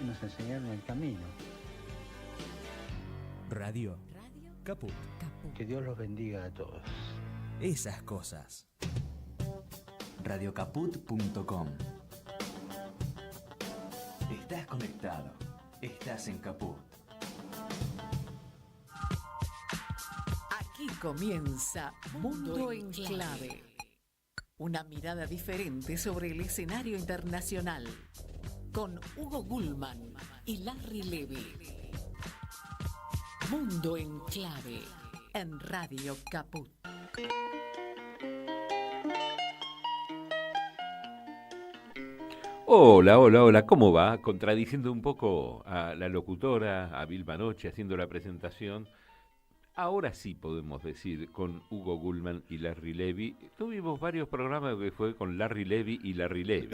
y nos enseñaron el camino. Radio Caput. Que Dios los bendiga a todos. Esas cosas. Radiocaput.com. Estás conectado. Estás en Caput. Aquí comienza Mundo en Clave. Una mirada diferente sobre el escenario internacional. Con Hugo Gulman y Larry Levy. Mundo en Clave. En Radio Caput. Hola, ¿cómo va? Contradiciendo un poco a la locutora, a Vilma Noche, haciendo la presentación. Ahora sí podemos decir con Hugo Gulman y Larry Levy. Tuvimos varios programas que fue con Larry Levy y Larry Levy.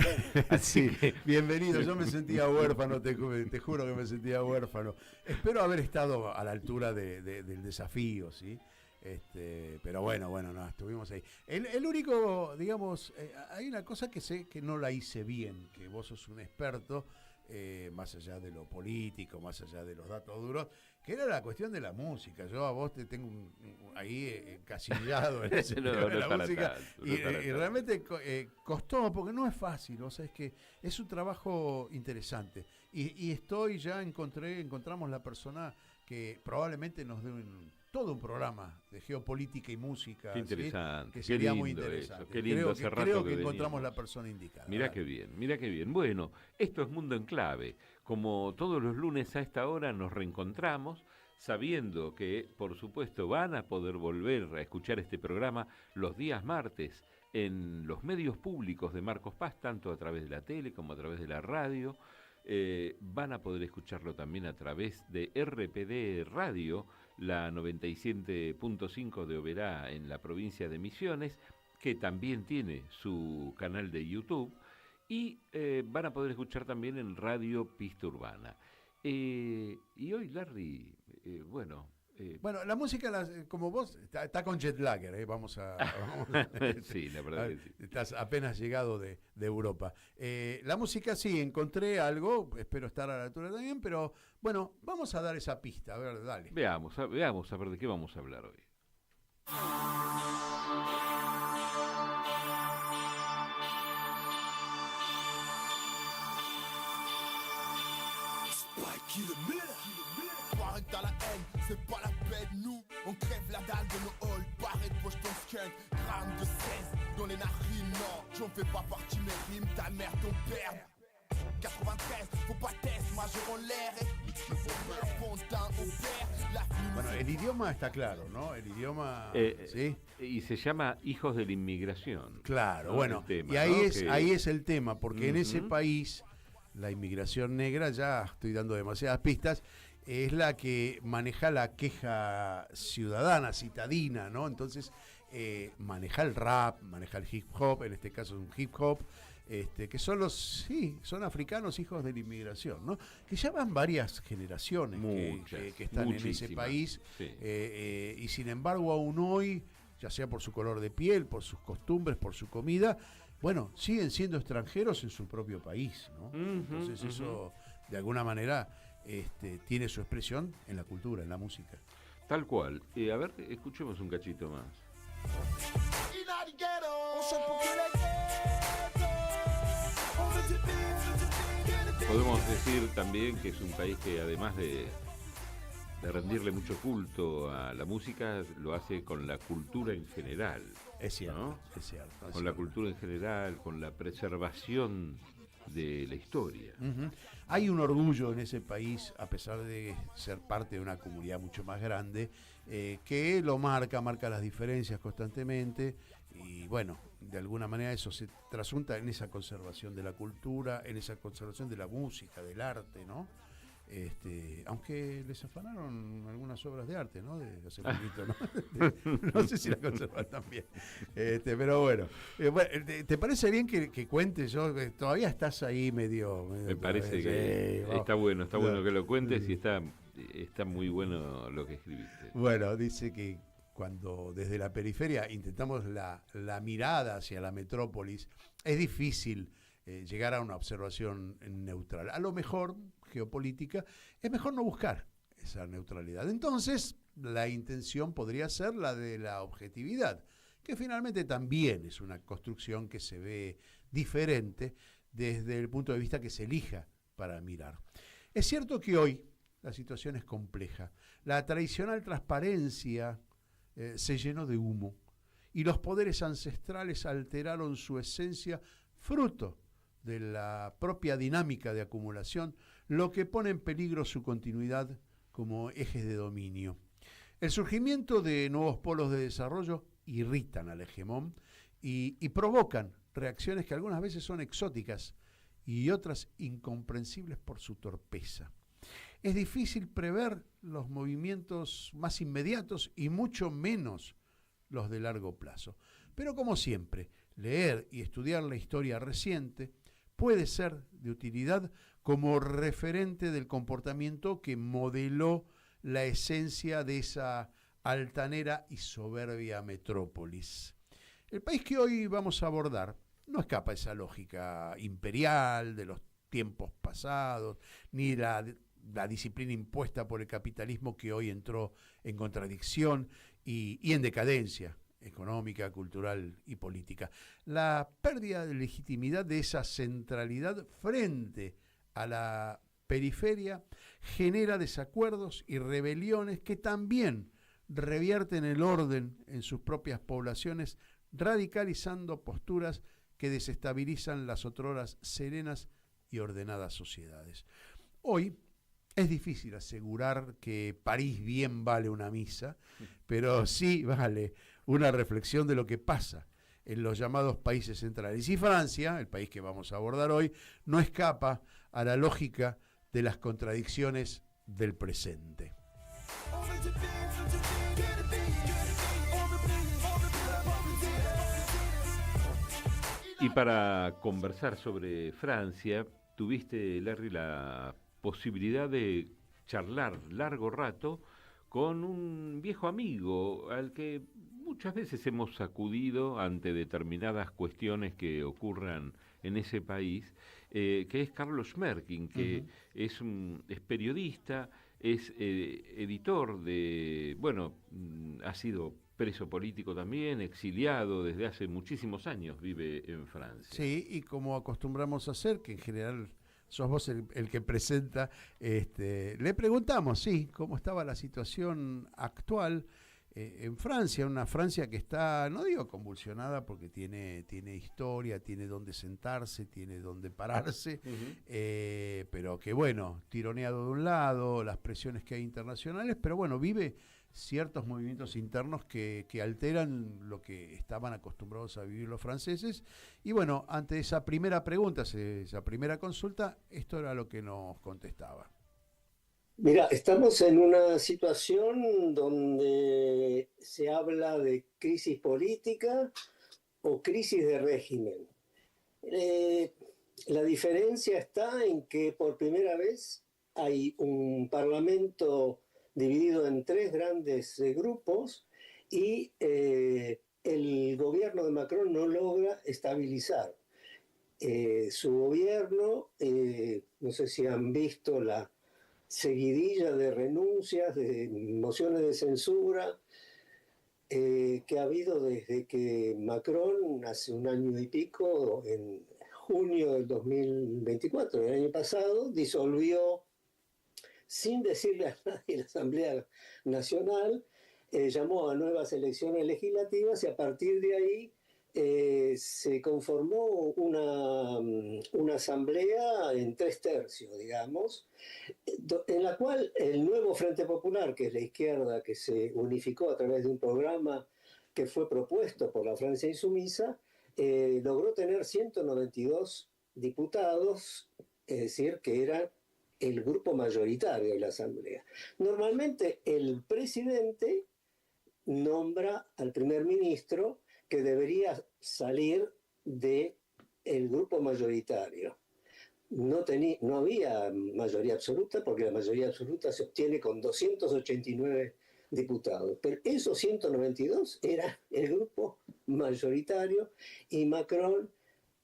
Así que bienvenido, yo me sentía huérfano, te juro que me sentía huérfano. Espero haber estado a la altura del desafío, ¿sí? Pero bueno, no, estuvimos ahí. El único, digamos, hay una cosa que sé que no la hice bien, que vos sos un experto, más allá de lo político, más allá de los datos duros, que era la cuestión de la música. Yo a vos te tengo ahí encasillado en ese No, tema de no la música. tanto, Y realmente costó, porque no es fácil, o sea, es que es un trabajo interesante. Y encontramos la persona que probablemente nos dé todo un programa de geopolítica y música. Qué interesante, ¿sí? Que sería qué muy lindo interesante. eso, qué lindo, hace rato creo que que encontramos venimos. la persona indicada. Mirá qué bien. Bueno, esto es Mundo en Clave. Como todos los lunes a esta hora nos reencontramos, sabiendo que, por supuesto, van a poder volver a escuchar este programa los días martes en los medios públicos de Marcos Paz, tanto a través de la tele como a través de la radio. Van a poder escucharlo también a través de RPD Radio, la 97.5 de Oberá en la provincia de Misiones, que también tiene su canal de YouTube, y van a poder escuchar también en Radio Pista Urbana. Y hoy, Larry, bueno, la música, como vos, está con jet lagger, vamos a sí, la verdad que sí. Estás apenas llegado de Europa. La música sí, encontré algo, espero estar a la altura también, pero bueno, vamos a dar esa pista, a ver, dale. Veamos a ver de qué vamos a hablar hoy. Paraît que t'as la haine, c'est pas la peine. Nous, on crève la dalle de nos halls. Barré de poche ton skunk, gramme de 16 dans les narines. Non, j'en fais pas partie, mes rimes, ta mère, ton père. 93, faut pas test, majeur en l'air. Fontaine au père, la Bueno, el idioma está claro, ¿no? El idioma, ¿sí? Y se llama Hijos de la Inmigración. Claro, ¿no? bueno, Tema, y ahí, ¿no? ahí es el tema, porque en ese país la inmigración negra, ya estoy dando demasiadas pistas, es la que maneja la queja ciudadana, citadina, ¿no? Entonces, maneja el rap, maneja el hip hop, en este caso es un hip hop, que son son africanos hijos de la inmigración, ¿no? Que ya van varias generaciones que están en ese país, sí. Y sin embargo aún hoy, ya sea por su color de piel, por sus costumbres, por su comida, bueno, siguen siendo extranjeros en su propio país, ¿no? Entonces eso, de alguna manera, tiene su expresión en la cultura, en la música. Tal cual. A ver, escuchemos un cachito más. Podemos decir también que es un país que además de rendirle mucho culto a la música, lo hace con la cultura en general. Es cierto, ¿no? es cierto. Con la cultura en general, con la preservación de la historia. Hay un orgullo en ese país, a pesar de ser parte de una comunidad mucho más grande, que lo marca las diferencias constantemente, y bueno, de alguna manera eso se trasunta en esa conservación de la cultura, en esa conservación de la música, del arte, ¿no? Aunque les afanaron algunas obras de arte, ¿no? De hace poquito, ¿no? No sé si la conservan también. Pero bueno. ¿Te parece bien que cuentes? Todavía estás ahí medio Me parece que está bueno que lo cuentes, y está muy bueno lo que escribiste. Bueno, dice que cuando desde la periferia intentamos la mirada hacia la metrópolis, es difícil llegar a una observación neutral. A lo mejor geopolítica, es mejor no buscar esa neutralidad. Entonces, la intención podría ser la de la objetividad, que finalmente también es una construcción que se ve diferente desde el punto de vista que se elija para mirar. Es cierto que hoy la situación es compleja. La tradicional transparencia se llenó de humo y los poderes ancestrales alteraron su esencia fruto de la propia dinámica de acumulación, lo que pone en peligro su continuidad como ejes de dominio. El surgimiento de nuevos polos de desarrollo irritan al hegemón y provocan reacciones que algunas veces son exóticas y otras incomprensibles por su torpeza. Es difícil prever los movimientos más inmediatos y mucho menos los de largo plazo. Pero como siempre, leer y estudiar la historia reciente puede ser de utilidad como referente del comportamiento que modeló la esencia de esa altanera y soberbia metrópolis. El país que hoy vamos a abordar no escapa a esa lógica imperial de los tiempos pasados, ni la disciplina impuesta por el capitalismo que hoy entró en contradicción y en decadencia económica, cultural y política. La pérdida de legitimidad de esa centralidad frente a la periferia genera desacuerdos y rebeliones que también revierten el orden en sus propias poblaciones, radicalizando posturas que desestabilizan las otroras serenas y ordenadas sociedades. Hoy es difícil asegurar que París bien vale una misa, pero sí vale una reflexión de lo que pasa en los llamados países centrales. Y Francia, el país que vamos a abordar hoy, no escapa a la lógica de las contradicciones del presente. Y para conversar sobre Francia, tuviste, Larry, la posibilidad de charlar largo rato con un viejo amigo al que muchas veces hemos acudido ante determinadas cuestiones que ocurran en ese país, que es Carlos Schmerking, que es periodista, es editor de, ha sido preso político también, exiliado desde hace muchísimos años, vive en Francia. Sí, y como acostumbramos a hacer, que en general sos vos el que presenta, le preguntamos, sí, cómo estaba la situación actual en Francia, una Francia que está, no digo convulsionada porque tiene historia, tiene dónde sentarse, tiene dónde pararse, pero que bueno, tironeado de un lado, las presiones que hay internacionales, pero bueno, vive ciertos movimientos internos que alteran lo que estaban acostumbrados a vivir los franceses. Y bueno, ante esa primera pregunta, esa primera consulta, esto era lo que nos contestaba. Mira, estamos en una situación donde se habla de crisis política o crisis de régimen. La diferencia está en que por primera vez hay un parlamento dividido en tres grandes grupos y el gobierno de Macron no logra estabilizar su gobierno. No sé si han visto la seguidilla de renuncias, de mociones de censura que ha habido desde que Macron, hace un año y pico, en junio del 2024, el año pasado, disolvió sin decirle a nadie la Asamblea Nacional, llamó a nuevas elecciones legislativas y a partir de ahí se conformó una asamblea en 3/3, digamos, en la cual el nuevo Frente Popular, que es la izquierda que se unificó a través de un programa que fue propuesto por la Francia Insumisa, logró tener 192 diputados, es decir, que era el grupo mayoritario de la Asamblea. Normalmente el presidente nombra al primer ministro, que debería salir del grupo mayoritario. No había mayoría absoluta, porque la mayoría absoluta se obtiene con 289 diputados. Pero esos 192 era el grupo mayoritario y Macron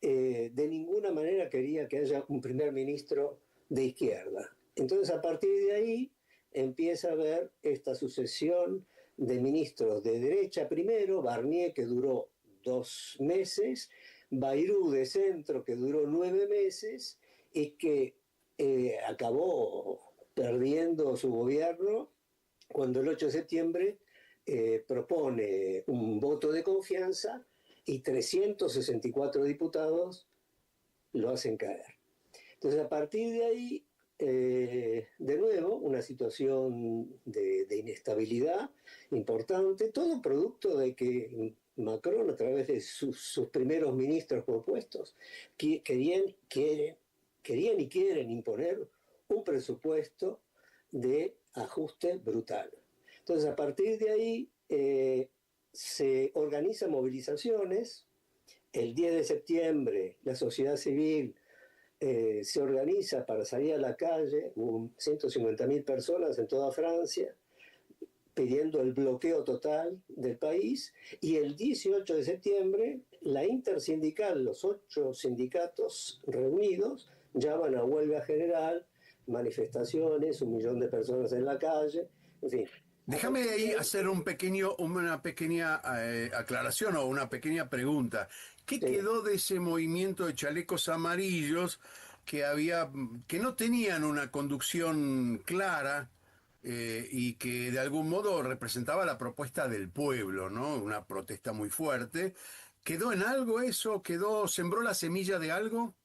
de ninguna manera quería que haya un primer ministro de izquierda. Entonces, a partir de ahí, empieza a haber esta sucesión de ministros de derecha primero, Barnier, que duró 2 meses, Bayrou de centro, que duró 9 meses, y que acabó perdiendo su gobierno cuando el 8 de septiembre propone un voto de confianza y 364 diputados lo hacen caer. Entonces, a partir de ahí, de nuevo, una situación de inestabilidad importante, todo producto de que Macron, a través de sus primeros ministros propuestos, querían y quieren imponer un presupuesto de ajuste brutal. Entonces, a partir de ahí, se organizan movilizaciones. El 10 de septiembre, la sociedad civil se organiza para salir a la calle, hubo 150.000 personas en toda Francia, pidiendo el bloqueo total del país, y el 18 de septiembre la intersindical, los 8 sindicatos reunidos, llaman a huelga general, manifestaciones, 1 millón de personas en la calle, en fin. Déjame ahí hacer una pequeña aclaración o una pequeña pregunta. ¿Qué quedó de ese movimiento de chalecos amarillos que no tenían una conducción clara y que de algún modo representaba la propuesta del pueblo, ¿no? Una protesta muy fuerte? ¿Quedó en algo eso? ¿Sembró la semilla de algo?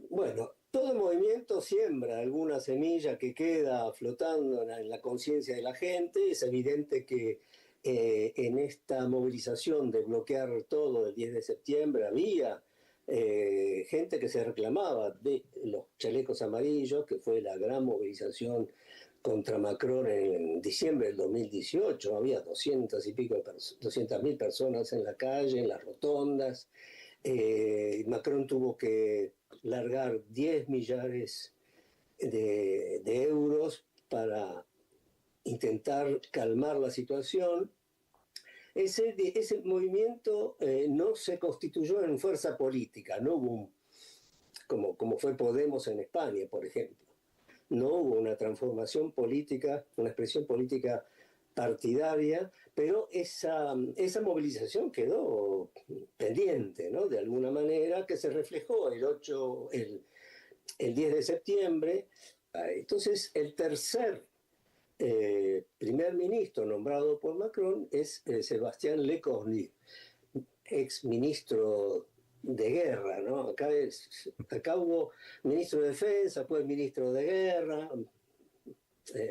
Bueno, todo movimiento siembra alguna semilla que queda flotando en la conciencia de la gente. Es evidente que en esta movilización de bloquear todo el 10 de septiembre había gente que se reclamaba de los chalecos amarillos, que fue la gran movilización contra Macron en diciembre del 2018. Había 200.000 personas en la calle, en las rotondas. Macron tuvo que largar 10 millares de euros para intentar calmar la situación. Ese movimiento no se constituyó en fuerza política, no hubo como fue Podemos en España, por ejemplo. No hubo una transformación política, una expresión política partidaria, pero esa movilización quedó pendiente, ¿no? De alguna manera, que se reflejó el 10 de septiembre. Entonces, el tercer primer ministro nombrado por Macron es Sébastien Lecornu, ex ministro de guerra, ¿no? Acá hubo ministro de defensa, pues ministro de guerra,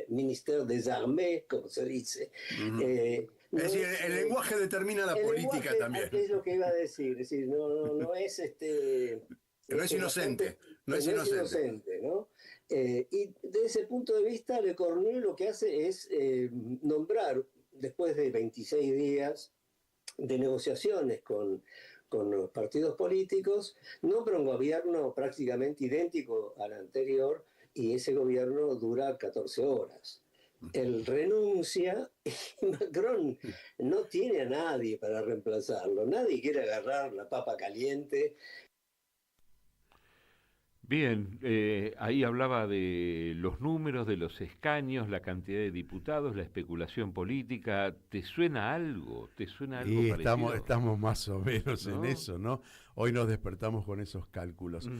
Ministère des Armées, como se dice. Es decir, el lenguaje determina la política también. Es lo que iba a decir, no es no es inocente, no es inocente, ¿no? Y desde ese punto de vista, Lecornu lo que hace es nombrar, después de 26 días de negociaciones con los partidos políticos, nombra un gobierno prácticamente idéntico al anterior, y ese gobierno dura 14 horas. Él renuncia y Macron no tiene a nadie para reemplazarlo. Nadie quiere agarrar la papa caliente. Bien, ahí hablaba de los números, de los escaños, la cantidad de diputados, la especulación política. ¿Te suena algo? ¿Te suena algo parecido? Estamos más o menos en eso, ¿no? Hoy nos despertamos con esos cálculos.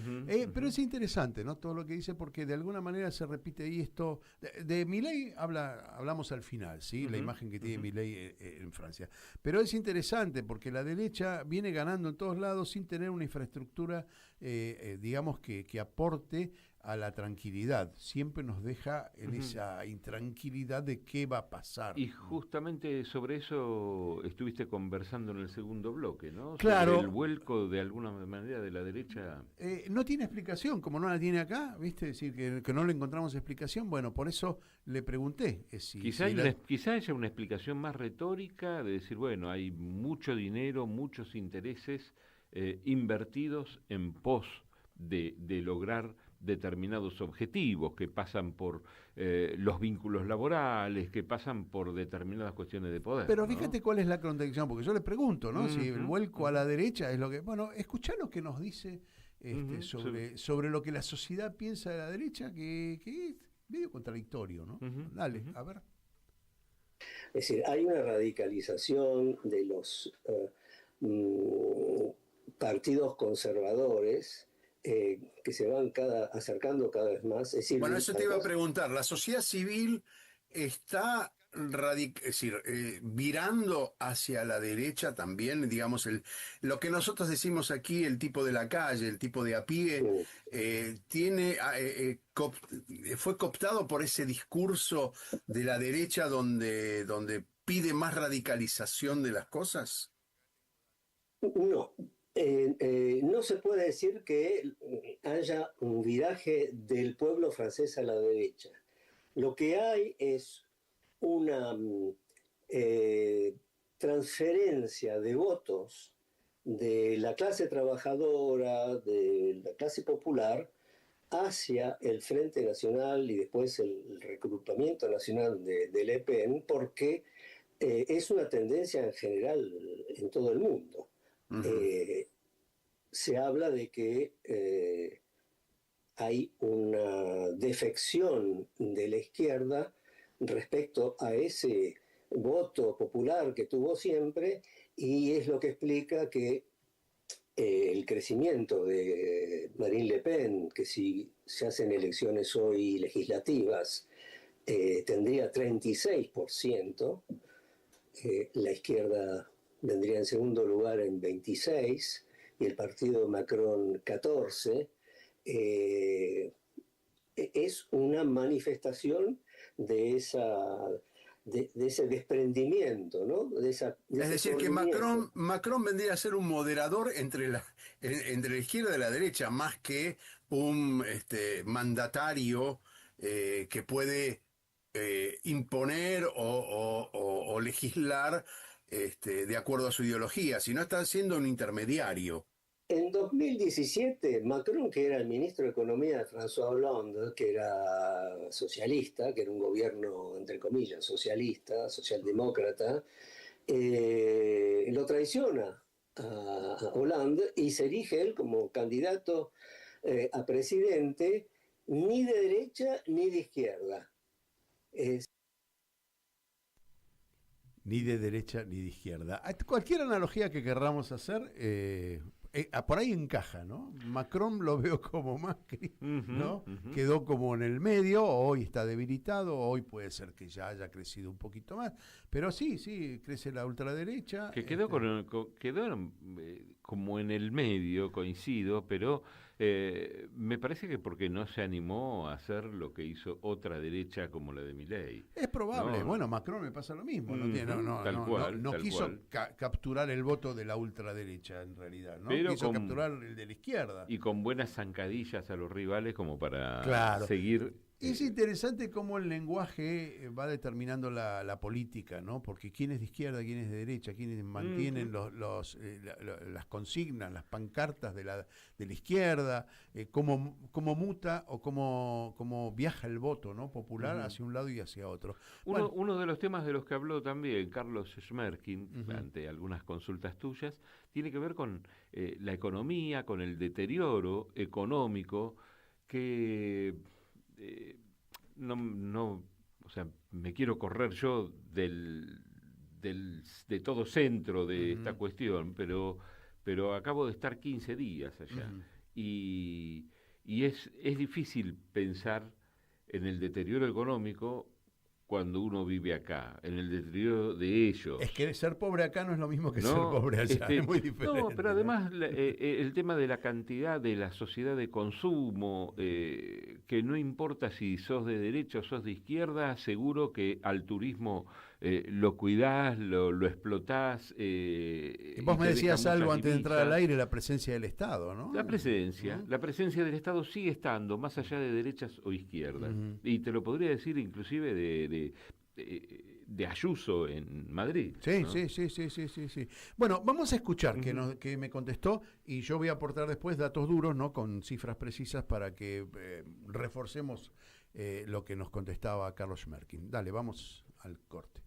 Pero es interesante, ¿no? Todo lo que dice, porque de alguna manera se repite ahí esto. De Milei hablamos al final, ¿sí? La imagen que tiene Milei en Francia. Pero es interesante porque la derecha viene ganando en todos lados sin tener una infraestructura, digamos, que aporte a la tranquilidad. Siempre nos deja en esa intranquilidad de qué va a pasar. Y justamente sobre eso estuviste conversando en el segundo bloque, ¿no? Claro. Sobre el vuelco de alguna manera de la derecha. No tiene explicación, como no la tiene acá, ¿viste? Es decir, que no le encontramos explicación. Bueno, por eso le pregunté. Quizá haya una explicación más retórica de decir, bueno, hay mucho dinero, muchos intereses invertidos en pos de lograr determinados objetivos que pasan por los vínculos laborales, que pasan por determinadas cuestiones de poder. Pero fíjate cuál es la contradicción, porque yo le pregunto, ¿no? Si el vuelco a la derecha es lo que... Bueno, escuchá lo que nos dice sobre lo que la sociedad piensa de la derecha, que medio contradictorio, ¿no? Dale, a ver. Es decir, hay una radicalización de los partidos conservadores que se van acercando cada vez más. Es decir, Bueno, eso te iba a preguntar. ¿La sociedad civil está virando hacia la derecha también? Digamos, lo que nosotros decimos aquí, el tipo de la calle, el tipo de a pie, fue cooptado por ese discurso de la derecha donde pide más radicalización de las cosas. No. No se puede decir que haya un viraje del pueblo francés a la derecha. Lo que hay es una transferencia de votos de la clase trabajadora, de la clase popular, hacia el Frente Nacional y después el reclutamiento nacional de Le Pen, porque es una tendencia en general en todo el mundo. Se habla de que hay una defección de la izquierda respecto a ese voto popular que tuvo siempre, y es lo que explica que el crecimiento de Marine Le Pen, que si se hacen elecciones hoy legislativas, tendría 36%, la izquierda vendría en segundo lugar en 26%, y el partido Macron 14%, es una manifestación de ese desprendimiento, ¿no? Es decir, que Macron vendría a ser un moderador entre la izquierda y la derecha, más que un mandatario que puede imponer o legislar de acuerdo a su ideología, sino está siendo un intermediario. En 2017, Macron, que era el ministro de Economía de François Hollande, que era socialista, que era un gobierno, entre comillas, socialista, socialdemócrata, lo traiciona a Hollande y se elige él como candidato a presidente, ni de derecha ni de izquierda. Ni de derecha ni de izquierda. Cualquier analogía que querramos hacer, por ahí encaja, ¿no? Macron lo veo como Macri, ¿no? Quedó como en el medio, hoy está debilitado, hoy puede ser que ya haya crecido un poquito más, pero sí, crece la ultraderecha. Que quedó como en el medio, coincido, pero me parece que porque no se animó a hacer lo que hizo otra derecha como la de Milei. Es probable. No. Bueno, Macron me pasa lo mismo. No Tal quiso cual. capturar el voto de la ultraderecha, en realidad, ¿no? Pero quiso capturar el de la izquierda. Y con buenas zancadillas a los rivales como para seguir. Es interesante cómo el lenguaje va determinando la política, ¿no? Porque quién es de izquierda, quién es de derecha, quiénes mantienen las consignas, las pancartas de la izquierda, cómo muta o cómo viaja el voto, ¿no? Popular hacia un lado y hacia otro. Uno de los temas de los que habló también Carlos Schmerkin, ante algunas consultas tuyas, tiene que ver con la economía, con el deterioro económico que... o sea, me quiero correr yo de todo centro de esta cuestión, pero acabo de estar 15 días allá y es difícil pensar en el deterioro económico cuando uno vive acá, en el deterioro de ellos. Es que ser pobre acá no es lo mismo que ser pobre allá, es muy diferente. No, pero además el tema de la cantidad de la sociedad de consumo, que no importa si sos de derecha o sos de izquierda, seguro que al turismo lo cuidás, lo explotás. Y vos me decías algo antes de entrar al aire, la presencia del Estado, ¿no? La presencia del Estado sigue estando, más allá de derechas o izquierdas. Y te lo podría decir inclusive de Ayuso en Madrid. Sí, ¿no? Sí. Bueno, vamos a escuchar que me contestó y yo voy a aportar después datos duros, ¿no? Con cifras precisas para que reforcemos lo que nos contestaba Carlos Schmerkin. Dale, vamos al corte.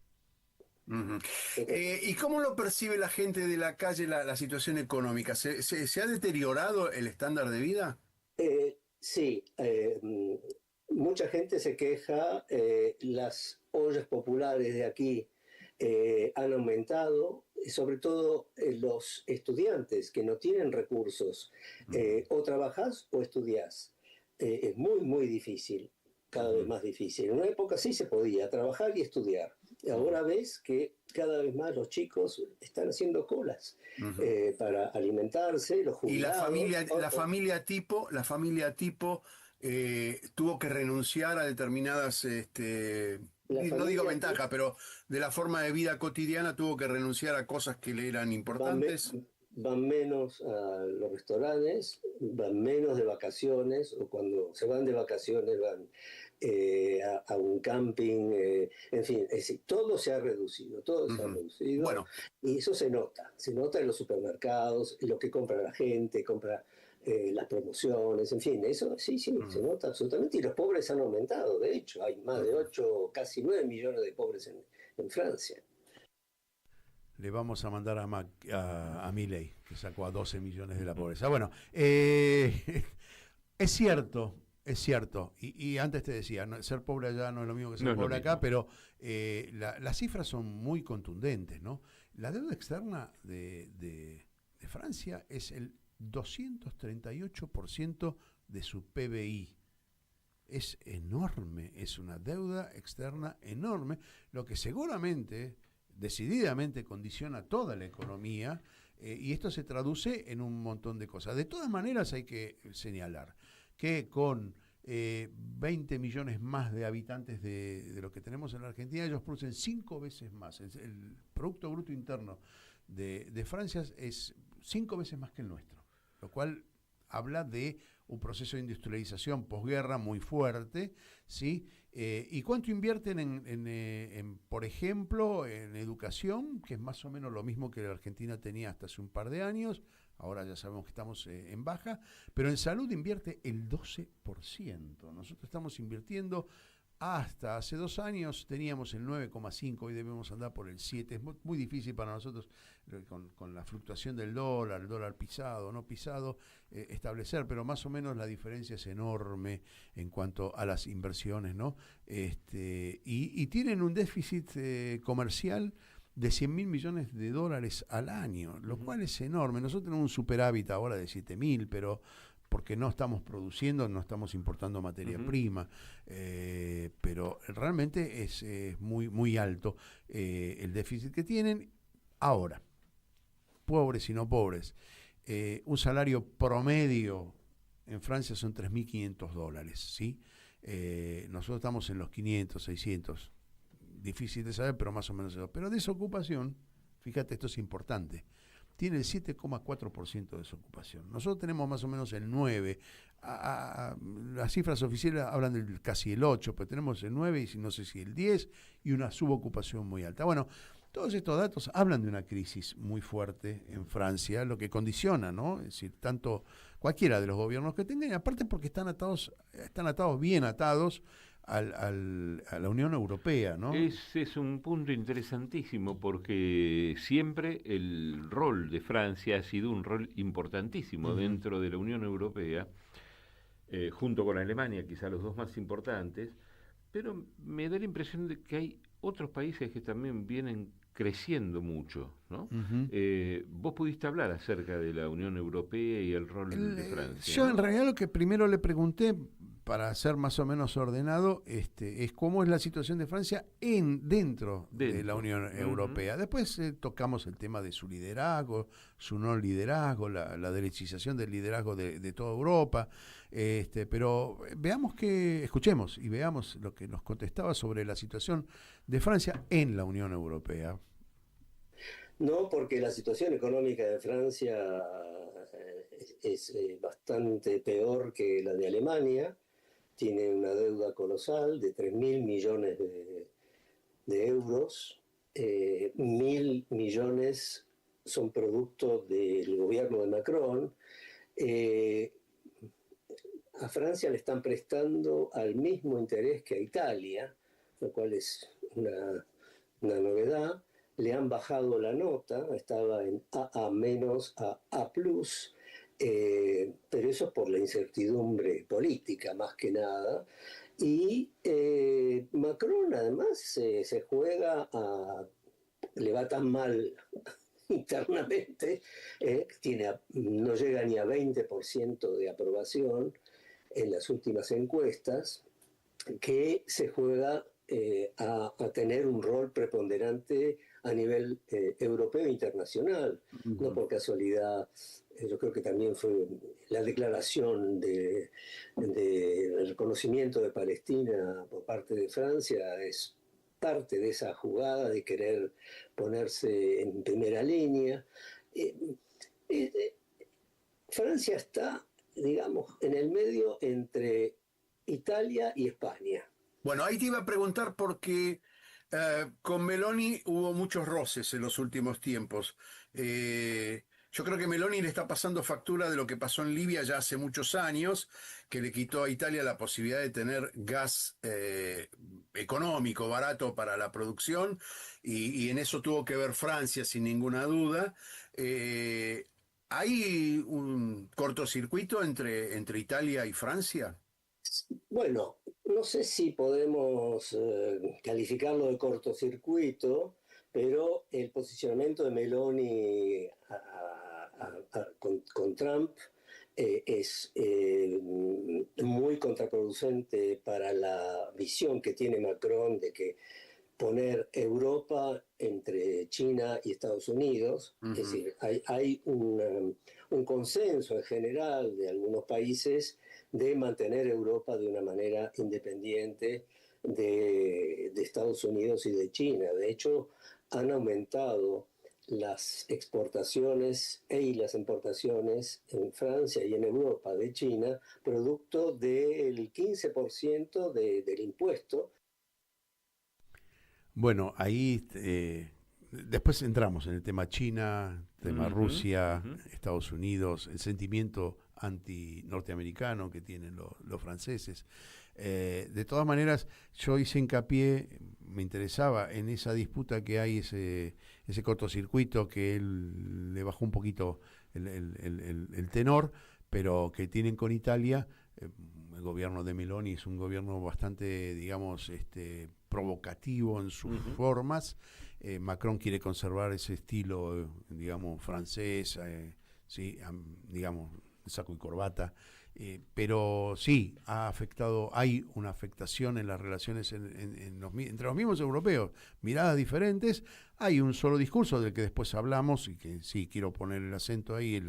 ¿Y cómo lo percibe la gente de la calle la situación económica? ¿Se ha deteriorado el estándar de vida? Sí. mucha gente se queja, las ollas populares de aquí han aumentado, sobre todo los estudiantes que no tienen recursos, o trabajás o estudiás. Es muy, muy difícil, cada vez más difícil. En una época sí se podía trabajar y estudiar. Ahora ves que cada vez más los chicos están haciendo colas para alimentarse, los Y jubilados. la familia tipo tuvo que renunciar a determinadas, no digo ventajas, pero de la forma de vida cotidiana tuvo que renunciar a cosas que le eran importantes. Van menos a los restaurantes, van menos de vacaciones, o cuando se van de vacaciones van a un camping, en fin, es decir, todo se ha reducido, Bueno. Y eso se nota en los supermercados, en lo que compra la gente, compra las promociones, en fin, eso sí, se nota absolutamente, y los pobres han aumentado, de hecho, hay más de 8, casi 9 millones de pobres en Francia. Le vamos a mandar a Milei, que sacó a 12 millones de la pobreza. Bueno, es cierto, y antes te decía, ser pobre allá no es lo mismo que ser pobre acá, pero las cifras son muy contundentes, ¿no? La deuda externa de Francia es el 238% de su PBI. Es enorme, es una deuda externa enorme, lo que seguramente, decididamente condiciona toda la economía, y esto se traduce en un montón de cosas. De todas maneras hay que señalar que con 20 millones más de habitantes de lo que tenemos en la Argentina, ellos producen 5 veces más. El Producto Bruto Interno de Francia es 5 veces más que el nuestro, lo cual habla de un proceso de industrialización posguerra muy fuerte, ¿sí? ¿Y cuánto invierten en, por ejemplo, en educación, que es más o menos lo mismo que la Argentina tenía hasta hace un par de años? Ahora ya sabemos que estamos en baja, pero en salud invierte el 12%. Nosotros estamos invirtiendo, hasta hace 2 años teníamos el 9,5, hoy debemos andar por el 7. Es muy difícil para nosotros, con la fluctuación del dólar, el dólar pisado, no pisado, establecer, pero más o menos la diferencia es enorme en cuanto a las inversiones, ¿no? Y tienen un déficit comercial de 100.000 millones de dólares al año, lo cual es enorme. Nosotros tenemos un superávit ahora de 7.000, pero porque no estamos produciendo, no estamos importando materia prima, pero realmente es muy, muy alto el déficit que tienen. Ahora, pobres y no pobres, un salario promedio en Francia son $3.500, ¿sí? Nosotros estamos en los 500, 600, difícil de saber, pero más o menos eso. Pero desocupación, fíjate, esto es importante, tiene el 7,4% de desocupación. Nosotros tenemos más o menos el 9%. Las cifras oficiales hablan del casi el 8%, pero tenemos el 9% y no sé si el 10%, y una subocupación muy alta. Bueno, todos estos datos hablan de una crisis muy fuerte en Francia, lo que condiciona, ¿no? Es decir, tanto cualquiera de los gobiernos que tengan, y aparte porque están bien atados a la Unión Europea, ¿no? Ese es un punto interesantísimo, porque siempre el rol de Francia ha sido un rol importantísimo dentro de la Unión Europea, junto con Alemania, quizá los dos más importantes, pero me da la impresión de que hay otros países que también vienen creciendo mucho, ¿no? Vos pudiste hablar acerca de la Unión Europea y el rol de Francia. Yo, ¿no? en realidad, lo que primero le pregunté, para ser más o menos ordenado, es cómo es la situación de Francia dentro de la Unión Europea. Después tocamos el tema de su liderazgo, su no liderazgo, la derechización del liderazgo de toda Europa, pero escuchemos y veamos lo que nos contestaba sobre la situación de Francia en la Unión Europea. No, porque la situación económica de Francia es bastante peor que la de Alemania. Tiene una deuda colosal de 3.000 millones de euros. 1.000 millones son producto del gobierno de Macron. A Francia le están prestando al mismo interés que a Italia, lo cual es una novedad. Le han bajado la nota, estaba en AA- a A+, pero eso es por la incertidumbre política más que nada. Y Macron además se juega le va tan mal internamente, no llega ni a 20% de aprobación en las últimas encuestas, que se juega a tener un rol preponderante a nivel europeo e internacional. No por casualidad, yo creo que también fue la declaración del reconocimiento de Palestina por parte de Francia, es parte de esa jugada de querer ponerse en primera línea. Francia está, digamos, en el medio entre Italia y España. Bueno, ahí te iba a preguntar porque con Meloni hubo muchos roces en los últimos tiempos. Yo creo que Meloni le está pasando factura de lo que pasó en Libia ya hace muchos años, que le quitó a Italia la posibilidad de tener gas económico, barato para la producción, y en eso tuvo que ver Francia, sin ninguna duda. ¿Hay un cortocircuito entre Italia y Francia? Bueno, no sé si podemos calificarlo de cortocircuito, pero el posicionamiento de Meloni con Trump es muy contraproducente para la visión que tiene Macron de que poner Europa entre China y Estados Unidos. Es decir, hay un consenso en general de algunos países de mantener Europa de una manera independiente de Estados Unidos y de China. De hecho, han aumentado las exportaciones y las importaciones en Francia y en Europa de China, producto del 15% del impuesto. Bueno, ahí después entramos en el tema China, tema Rusia, Estados Unidos, el sentimiento anti-norteamericano que tienen los franceses. De todas maneras, yo hice hincapié, me interesaba en esa disputa que hay, ese cortocircuito que él le bajó un poquito el tenor, pero que tienen con Italia. El gobierno de Meloni es un gobierno bastante, digamos, provocativo en sus formas. Macron quiere conservar ese estilo, digamos, francés, sí, digamos, saco y corbata, pero sí, hay una afectación en las relaciones entre los mismos europeos, miradas diferentes, hay un solo discurso del que después hablamos y que sí quiero poner el acento ahí,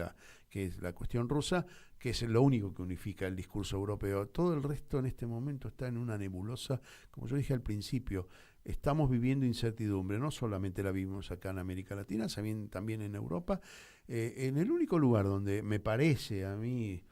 que es la cuestión rusa, que es lo único que unifica el discurso europeo. Todo el resto en este momento está en una nebulosa, como yo dije al principio. Estamos viviendo incertidumbre, no solamente la vivimos acá en América Latina, también en Europa. En el único lugar donde me parece a mí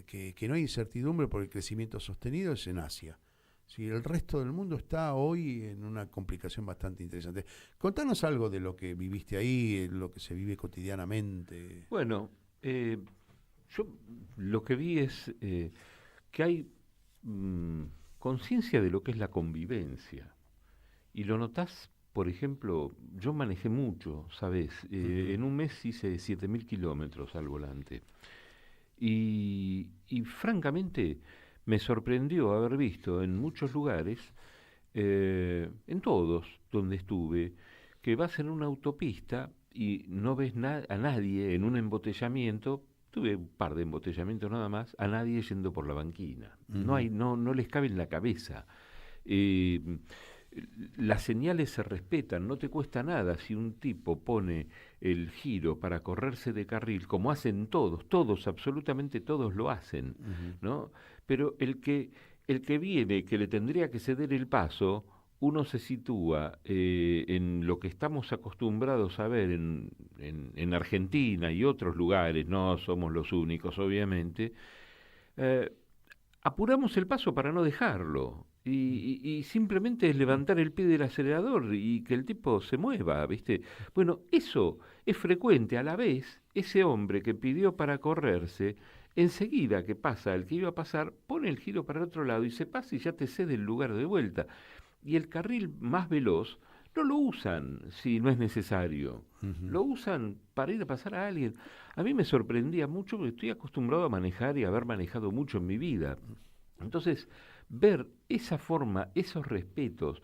que no hay incertidumbre por el crecimiento sostenido es en Asia. Sí, el resto del mundo está hoy en una complicación bastante interesante. Contanos algo de lo que viviste ahí, lo que se vive cotidianamente. Bueno, yo lo que vi es que hay conciencia de lo que es la convivencia. Y lo notás, por ejemplo, yo manejé mucho, ¿sabes? En un mes hice 7.000 kilómetros al volante. Y francamente me sorprendió haber visto en muchos lugares, en todos donde estuve, que vas en una autopista y no ves a nadie en un embotellamiento. Tuve un par de embotellamientos nada más, a nadie yendo por la banquina. No les cabe en la cabeza. Las señales se respetan, no te cuesta nada si un tipo pone el giro para correrse de carril, como hacen todos, absolutamente todos lo hacen, ¿no? Pero el que viene, que le tendría que ceder el paso, uno se sitúa en lo que estamos acostumbrados a ver en Argentina y otros lugares, no somos los únicos obviamente, apuramos el paso para no dejarlo. Y simplemente es levantar el pie del acelerador y que el tipo se mueva, ¿viste? Bueno, eso es frecuente. A la vez, ese hombre que pidió para correrse, enseguida que pasa el que iba a pasar, pone el giro para el otro lado y se pasa y ya te cede el lugar de vuelta. Y el carril más veloz no lo usan si no es necesario. Lo usan para ir a pasar a alguien. A mí me sorprendía mucho porque estoy acostumbrado a manejar y a haber manejado mucho en mi vida. Entonces, ver esa forma, esos respetos.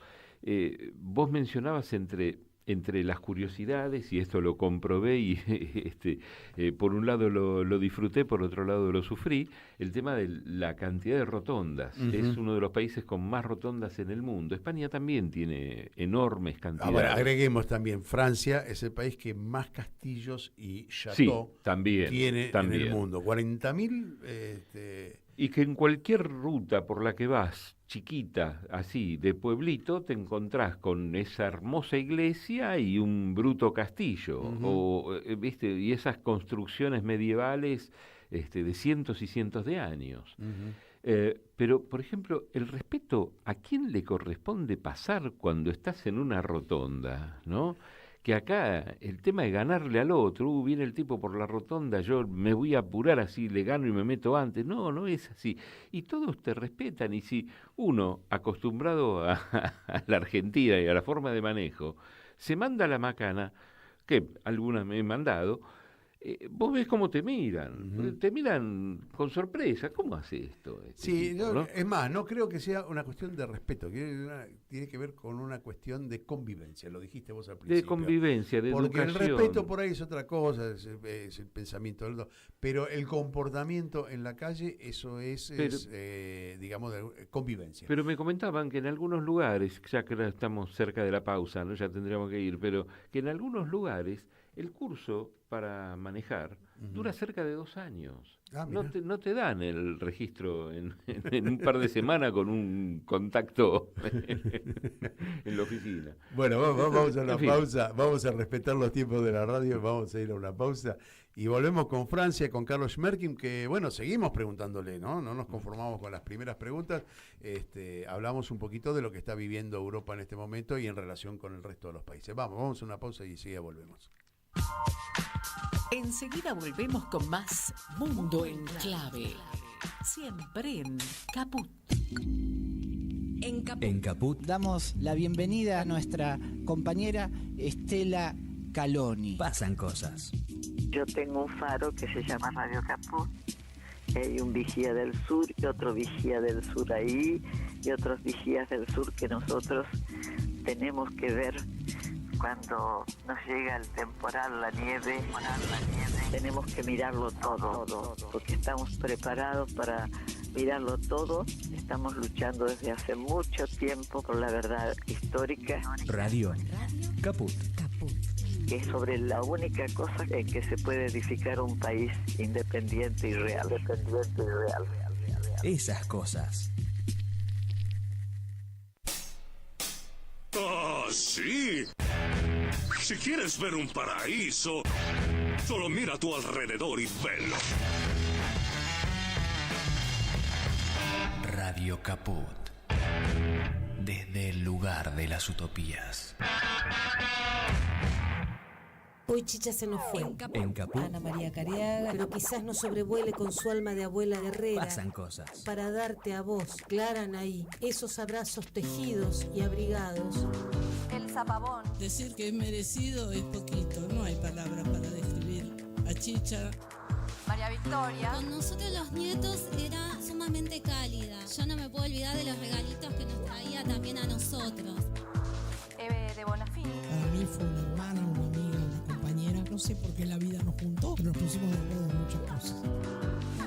Vos mencionabas entre las curiosidades, y esto lo comprobé y por un lado lo disfruté, por otro lado lo sufrí, el tema de la cantidad de rotondas. Uh-huh. Es uno de los países con más rotondas en el mundo. España también tiene enormes cantidades. Ahora, agreguemos también, Francia es el país que más castillos y chateaux tiene en el mundo. 40.000... Y que en cualquier ruta por la que vas, chiquita, así, de pueblito, te encontrás con esa hermosa iglesia y un bruto castillo, ¿viste? Y esas construcciones medievales de cientos y cientos de años. Pero, por ejemplo, el respeto, ¿a quién le corresponde pasar cuando estás en una rotonda, no? Que acá el tema es ganarle al otro, viene el tipo por la rotonda, yo me voy a apurar así, le gano y me meto antes. No es así. Y todos te respetan, y si uno, acostumbrado a la Argentina y a la forma de manejo, se manda la macana, que algunas me he mandado, vos ves cómo te miran, te miran con sorpresa. ¿Cómo hace esto? Sí, ¿no? Es más, no creo que sea una cuestión de respeto, tiene que ver con una cuestión de convivencia, lo dijiste vos al principio. De convivencia, de porque educación. Porque el respeto por ahí es otra cosa, es el pensamiento del otro, pero el comportamiento en la calle, eso es digamos, de convivencia. Pero me comentaban que en algunos lugares, ya que estamos cerca de la pausa, ¿no? Ya tendríamos que ir, pero que en algunos lugares el curso para manejar dura cerca de 2 años. No te dan el registro en un par de semanas con un contacto en la oficina. Bueno, vamos a una pausa, vamos a respetar los tiempos de la radio, vamos a ir a una pausa y volvemos con Francia, con Carlos Schmerking, que bueno, seguimos preguntándole, ¿no? No nos conformamos con las primeras preguntas, hablamos un poquito de lo que está viviendo Europa en este momento y en relación con el resto de los países. Vamos a una pausa y enseguida volvemos. Enseguida volvemos con más Mundo en Clave. Siempre en Caput. En Caput damos la bienvenida a nuestra compañera Estela Caloni. Pasan cosas. Yo tengo un faro que se llama Radio Caput. Hay un vigía del sur y otro vigía del sur ahí y otros vigías del sur que nosotros tenemos que ver. Cuando nos llega el temporal, la nieve, tenemos que mirarlo todo, porque estamos preparados para mirarlo todo. Estamos luchando desde hace mucho tiempo por la verdad histórica. Radio Caput. Que es sobre la única cosa en que se puede edificar un país independiente y real. Esas cosas. ¡Ah, sí! Si quieres ver un paraíso, solo mira a tu alrededor y velo. Radio Caput. Desde el lugar de las utopías. Hoy Chicha se nos fue. En Caput. Ana María Cariaga, pero quizás nos sobrevuele con su alma de abuela guerrera. Pasan cosas. Para darte a vos, Clara Anaí, esos abrazos tejidos y abrigados. El zapabón. Decir que es merecido es poquito, no hay palabras para describir a Chicha. María Victoria. Con nosotros los nietos era sumamente cálida. Yo no me puedo olvidar de los regalitos que nos traía también a nosotros. Eve de Bonafini. Para mí fue una hermana, una amiga, una compañera. No sé por qué la vida nos juntó, pero nos pusimos de acuerdo en muchas cosas.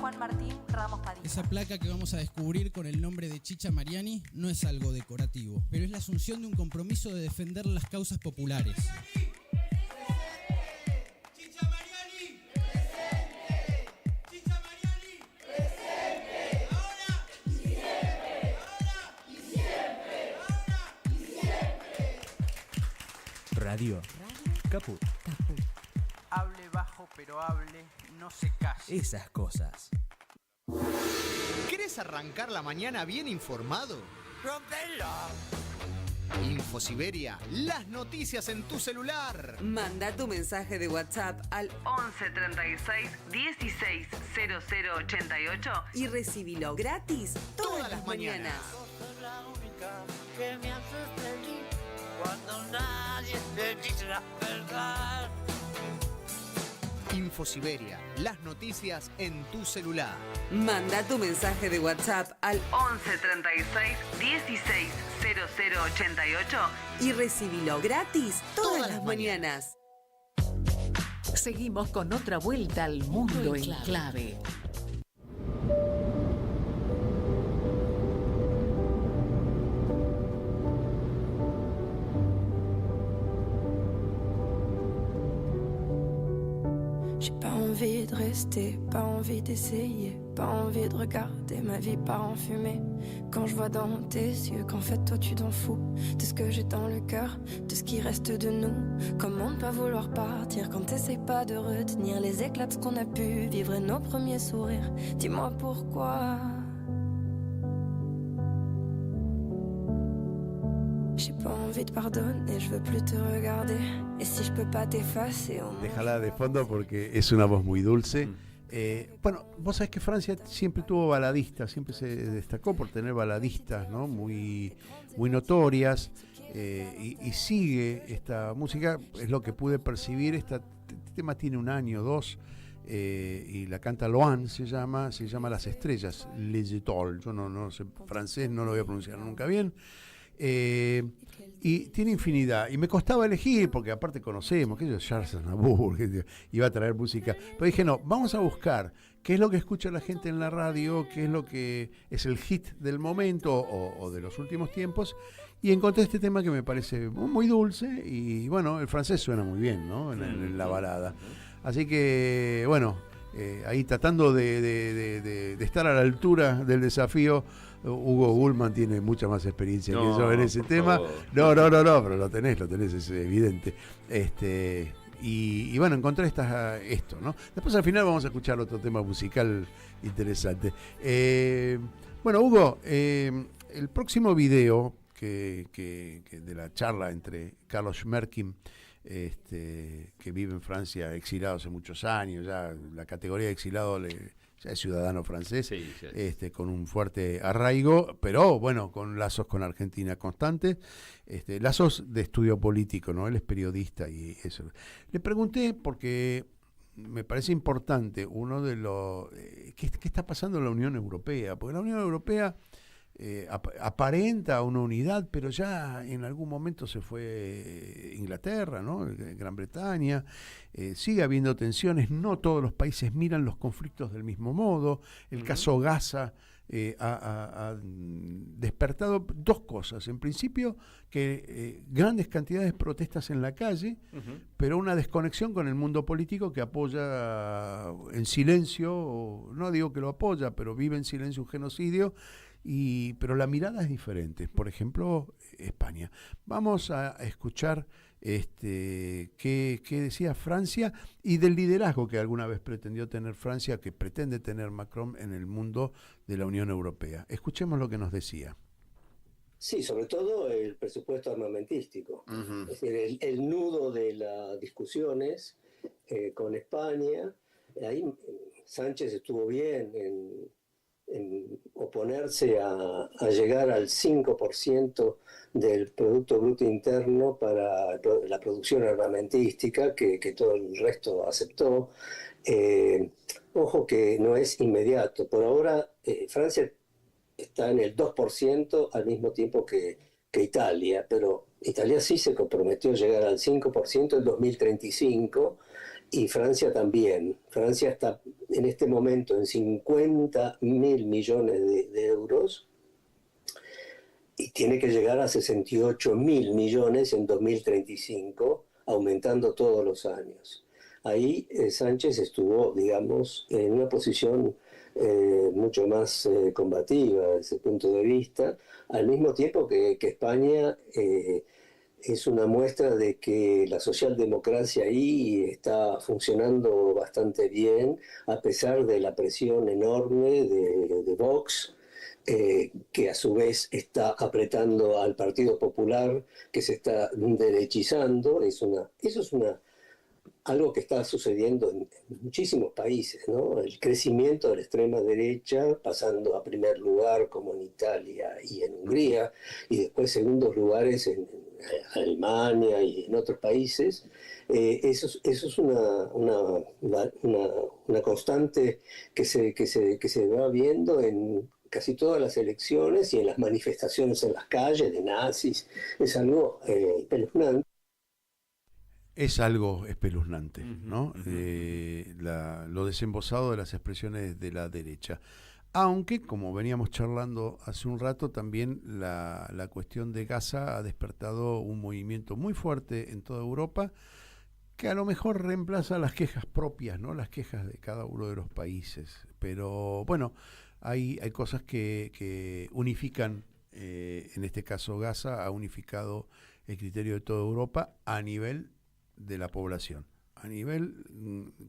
Juan Martín Ramos Padilla. Esa placa que vamos a descubrir con el nombre de Chicha Mariani no es algo decorativo, pero es la asunción de un compromiso de defender las causas populares. Radio Caput. Hable bajo, pero hable, no se calle. Esas cosas. ¿Querés arrancar la mañana bien informado? ¡Rompelo! Infosiberia, las noticias en tu celular. Manda tu mensaje de WhatsApp al 11 36 16 0088 y recibilo gratis todas las mañanas. Sos la única que me hace feliz cuando nadie te dice la verdad. Infosiberia, las noticias en tu celular. Manda tu mensaje de WhatsApp al 11 36 16 0088 y recibilo gratis todas las mañanas. Seguimos con otra vuelta al mundo en clave. J'ai pas envie de rester, pas envie d'essayer, pas envie de regarder ma vie part en fumée. Quand je vois dans tes yeux qu'en fait toi tu t'en fous de ce que j'ai dans le cœur, de ce qui reste de nous. Comment ne pas vouloir partir quand t'essayes pas de retenir les éclats de ce qu'on a pu vivre et nos premiers sourires. Dis-moi pourquoi. J'ai pas envie de pardonner, je veux plus te regarder. Et si je peux pas t'effacer, au moins... Déjala de fondo porque es una voz muy dulce. Bueno, vos sabés que Francia siempre tuvo baladistas, siempre se destacó por tener baladistas, ¿no? muy notorias, y sigue esta música, es lo que pude percibir. Este tema tiene 1 año, 2, y la canta Loan, se llama Las Estrellas, Les Étoiles. Yo no sé francés, no lo voy a pronunciar nunca bien. Y tiene infinidad, y me costaba elegir porque aparte conocemos que Charles Aznavour iba a traer música, pero dije no, vamos a buscar qué es lo que escucha la gente en la radio, qué es lo que es el hit del momento o de los últimos tiempos, y encontré este tema que me parece muy dulce, y bueno, el francés suena muy bien, ¿no? en la balada, así que bueno, ahí tratando de estar a la altura del desafío. Hugo Gulman tiene mucha más experiencia que yo en ese tema. No, pero lo tenés, es evidente. Y bueno, encontré esto, ¿no? Después al final vamos a escuchar otro tema musical interesante. Bueno, Hugo, el próximo video que de la charla entre Carlos Schmerkin, que vive en Francia, exilado hace muchos años, ya la categoría de exilado ya es ciudadano francés, sí. Con un fuerte arraigo, pero bueno, con lazos con Argentina constantes, lazos de estudio político, ¿no? Él es periodista y eso. Le pregunté porque me parece importante uno de los ¿qué está pasando en la Unión Europea? Porque la Unión Europea aparenta una unidad, pero ya en algún momento se fue Inglaterra, ¿no? Gran Bretaña, sigue habiendo tensiones, no todos los países miran los conflictos del mismo modo. El caso Gaza ha despertado 2 cosas. En principio, que grandes cantidades de protestas en la calle, pero una desconexión con el mundo político que apoya en silencio, no digo que lo apoya, pero vive en silencio un genocidio. Pero la mirada es diferente. Por ejemplo, España. Vamos a escuchar qué decía Francia y del liderazgo que alguna vez pretendió tener Francia, que pretende tener Macron en el mundo de la Unión Europea. Escuchemos lo que nos decía. Sí, sobre todo el presupuesto armamentístico. Es decir, el nudo de las discusiones con España. Ahí Sánchez estuvo bien en oponerse a llegar al 5% del Producto Bruto Interno para la producción armamentística, que todo el resto aceptó. Ojo que no es inmediato. Por ahora, Francia está en el 2% al mismo tiempo que Italia, pero Italia sí se comprometió a llegar al 5% en 2035, y Francia también. Francia está en este momento en 50.000 millones de euros y tiene que llegar a 68.000 millones en 2035, aumentando todos los años. Ahí Sánchez estuvo, digamos, en una posición mucho más combativa desde ese punto de vista, al mismo tiempo que España es una muestra de que la socialdemocracia ahí está funcionando bastante bien, a pesar de la presión enorme de Vox, que a su vez está apretando al Partido Popular, que se está derechizando. Eso es una algo que está sucediendo en muchísimos países, ¿no? El crecimiento de la extrema derecha, pasando a primer lugar como en Italia y en Hungría, y después segundos lugares en Alemania y en otros países. Eso es una constante que se va viendo en casi todas las elecciones y en las manifestaciones en las calles de nazis. Es algo espeluznante. Es algo espeluznante, ¿no? Lo desembosado de las expresiones de la derecha. Aunque, como veníamos charlando hace un rato, también la cuestión de Gaza ha despertado un movimiento muy fuerte en toda Europa, que a lo mejor reemplaza las quejas propias, ¿no? Las quejas de cada uno de los países. Pero bueno, hay cosas que unifican, en este caso Gaza ha unificado el criterio de toda Europa a nivel de la población. A nivel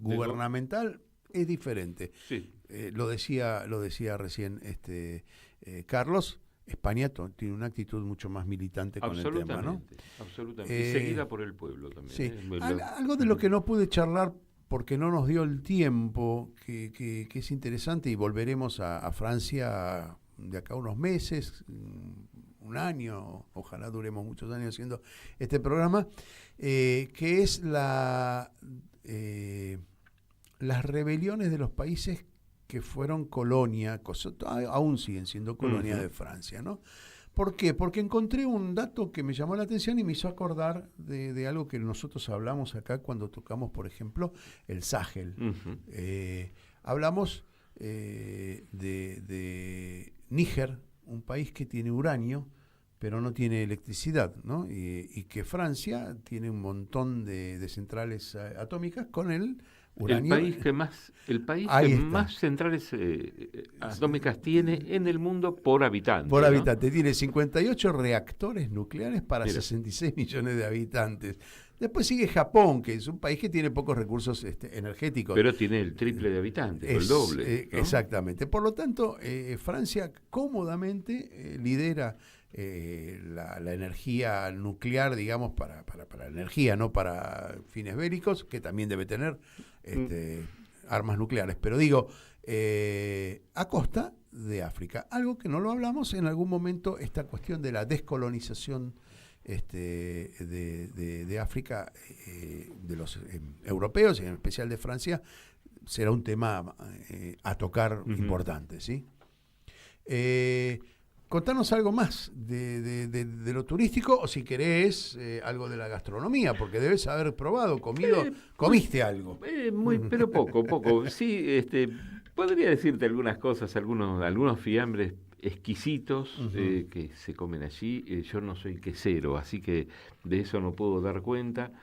gubernamental es diferente. Sí. Lo decía recién Carlos. España tiene una actitud mucho más militante con el tema, ¿no? Absolutamente. Y seguida por el pueblo también. Sí. Algo de lo que no pude charlar porque no nos dio el tiempo, que es interesante, y volveremos a Francia de acá a unos meses, un año, ojalá duremos muchos años haciendo este programa, que es las rebeliones de los países que fueron colonia, aún siguen siendo colonia de Francia, ¿no? ¿Por qué? Porque encontré un dato que me llamó la atención y me hizo acordar de algo que nosotros hablamos acá cuando tocamos, por ejemplo, el Sahel. Hablamos de Níger, un país que tiene uranio, pero no tiene electricidad, ¿no? Y que Francia tiene un montón de centrales atómicas con el uranio. El país que más centrales atómicas tiene en el mundo por habitante. Por ¿no? habitante. Tiene 58 reactores nucleares para 66 millones de habitantes. Después sigue Japón, que es un país que tiene pocos recursos energéticos. Pero tiene el triple de habitantes, el doble. ¿No? Exactamente. Por lo tanto, Francia cómodamente lidera la energía nuclear, digamos, para la energía, no para fines bélicos, que también debe tener armas nucleares. Pero digo, a costa de África. Algo que no lo hablamos en algún momento, esta cuestión de la descolonización de África, de los europeos, y en especial de Francia, será un tema a tocar importante, ¿sí? Contanos algo más de lo turístico, o si querés algo de la gastronomía, porque debes haber probado, comiste algo. Pero poco. Sí, podría decirte algunas cosas, algunos fiambres exquisitos que se comen allí. Yo no soy quesero, así que de eso no puedo dar cuenta,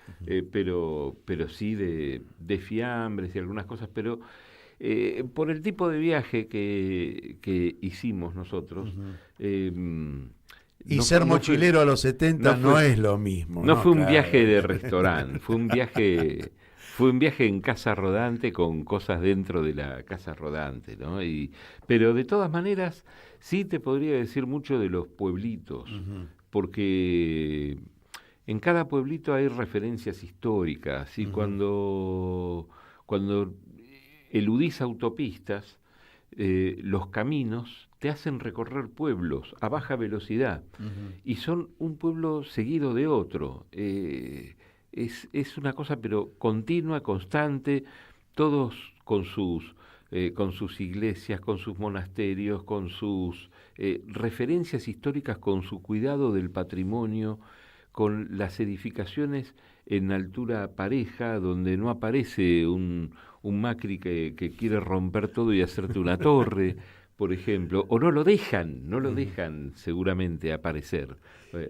pero sí de fiambres y algunas cosas, pero por el tipo de viaje que hicimos nosotros. Y ser mochilero a los 70 no es lo mismo. No fue un viaje de restaurante, fue un viaje en casa rodante con cosas dentro de la casa rodante, ¿no? Pero de todas maneras sí te podría decir mucho de los pueblitos, porque en cada pueblito hay referencias históricas, y cuando eludís autopistas, los caminos te hacen recorrer pueblos a baja velocidad, y son un pueblo seguido de otro. Es una cosa pero continua, constante, todos con sus iglesias, con sus monasterios, con sus referencias históricas, con su cuidado del patrimonio, con las edificaciones en altura pareja, donde no aparece un Macri que quiere romper todo y hacerte una torre, por ejemplo, o no lo dejan seguramente aparecer,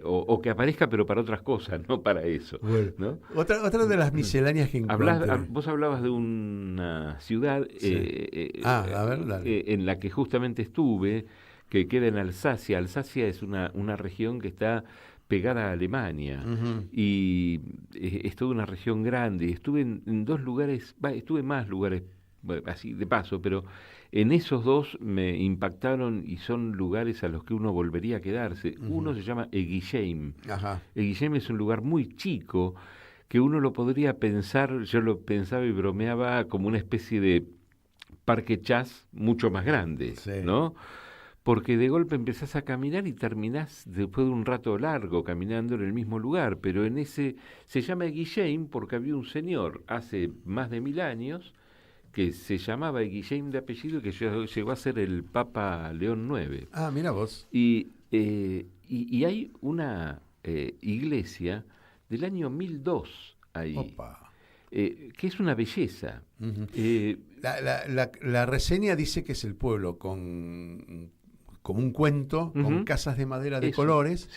o que aparezca pero para otras cosas, no para eso. Bueno, ¿no? Otra de las misceláneas que encontré. Vos hablabas de una ciudad en la que justamente estuve, que queda en Alsacia. Alsacia es una región que está pegada a Alemania, y es toda una región grande. Estuve en 2 lugares, estuve en más lugares, así de paso, pero en esos 2 me impactaron y son lugares a los que uno volvería a quedarse. Uno se llama Eguisheim. Eguisheim es un lugar muy chico que uno lo podría pensar, yo lo pensaba y bromeaba como una especie de parque Chas mucho más grande, ¿no? Porque de golpe empezás a caminar y terminás después de un rato largo caminando en el mismo lugar, pero en ese se llama Guillem porque había un señor hace más de 1000 años que se llamaba Guillem de apellido, que llegó a ser el Papa León IX. Ah, mira vos. Y hay una iglesia del año 1002 ahí, que es una belleza. Uh-huh. La reseña dice que es el pueblo como un cuento, con casas de madera de colores,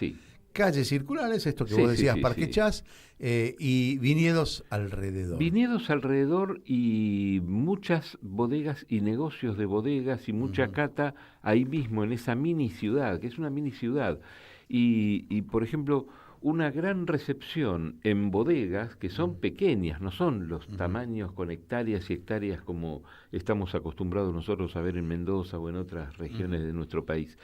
calles circulares, esto que vos decías, Parque Chas, y viñedos alrededor. Viñedos alrededor y muchas bodegas y negocios de bodegas y mucha cata ahí mismo, en esa mini ciudad, que es una mini ciudad. Y por ejemplo, una gran recepción en bodegas que son pequeñas, no son los tamaños con hectáreas y hectáreas como estamos acostumbrados nosotros a ver en Mendoza o en otras regiones de nuestro país,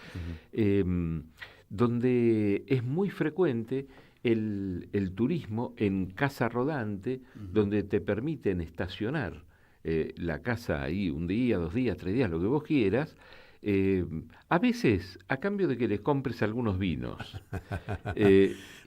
donde es muy frecuente el turismo en casa rodante, donde te permiten estacionar la casa ahí un día, 2 días, 3 días, lo que vos quieras, a veces a cambio de que les compres algunos vinos.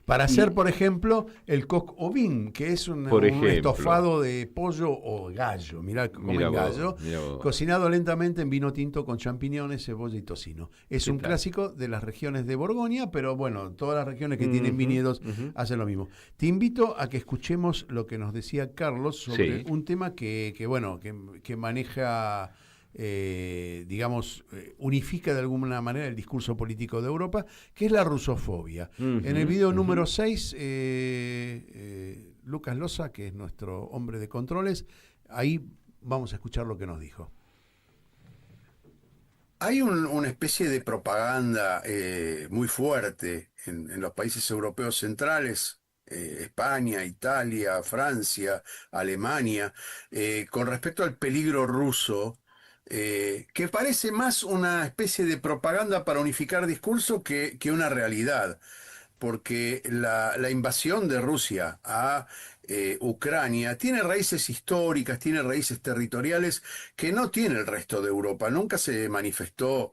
Para hacer, por ejemplo, el coq au vin, que es un estofado de pollo o gallo, mirá gallo, cocinado lentamente en vino tinto con champiñones, cebolla y tocino. Es un clásico de las regiones de Borgoña, pero bueno, todas las regiones que tienen viñedos hacen lo mismo. Te invito a que escuchemos lo que nos decía Carlos sobre un tema que maneja... unifica de alguna manera el discurso político de Europa, que es la rusofobia. En el video número 6, Lucas Loza, que es nuestro hombre de controles, ahí vamos a escuchar lo que nos dijo. Hay una especie de propaganda muy fuerte en los países europeos centrales, España, Italia, Francia, Alemania, con respecto al peligro ruso, que parece más una especie de propaganda para unificar discurso que una realidad, porque la invasión de Rusia a Ucrania tiene raíces históricas, tiene raíces territoriales que no tiene el resto de Europa. Nunca se manifestó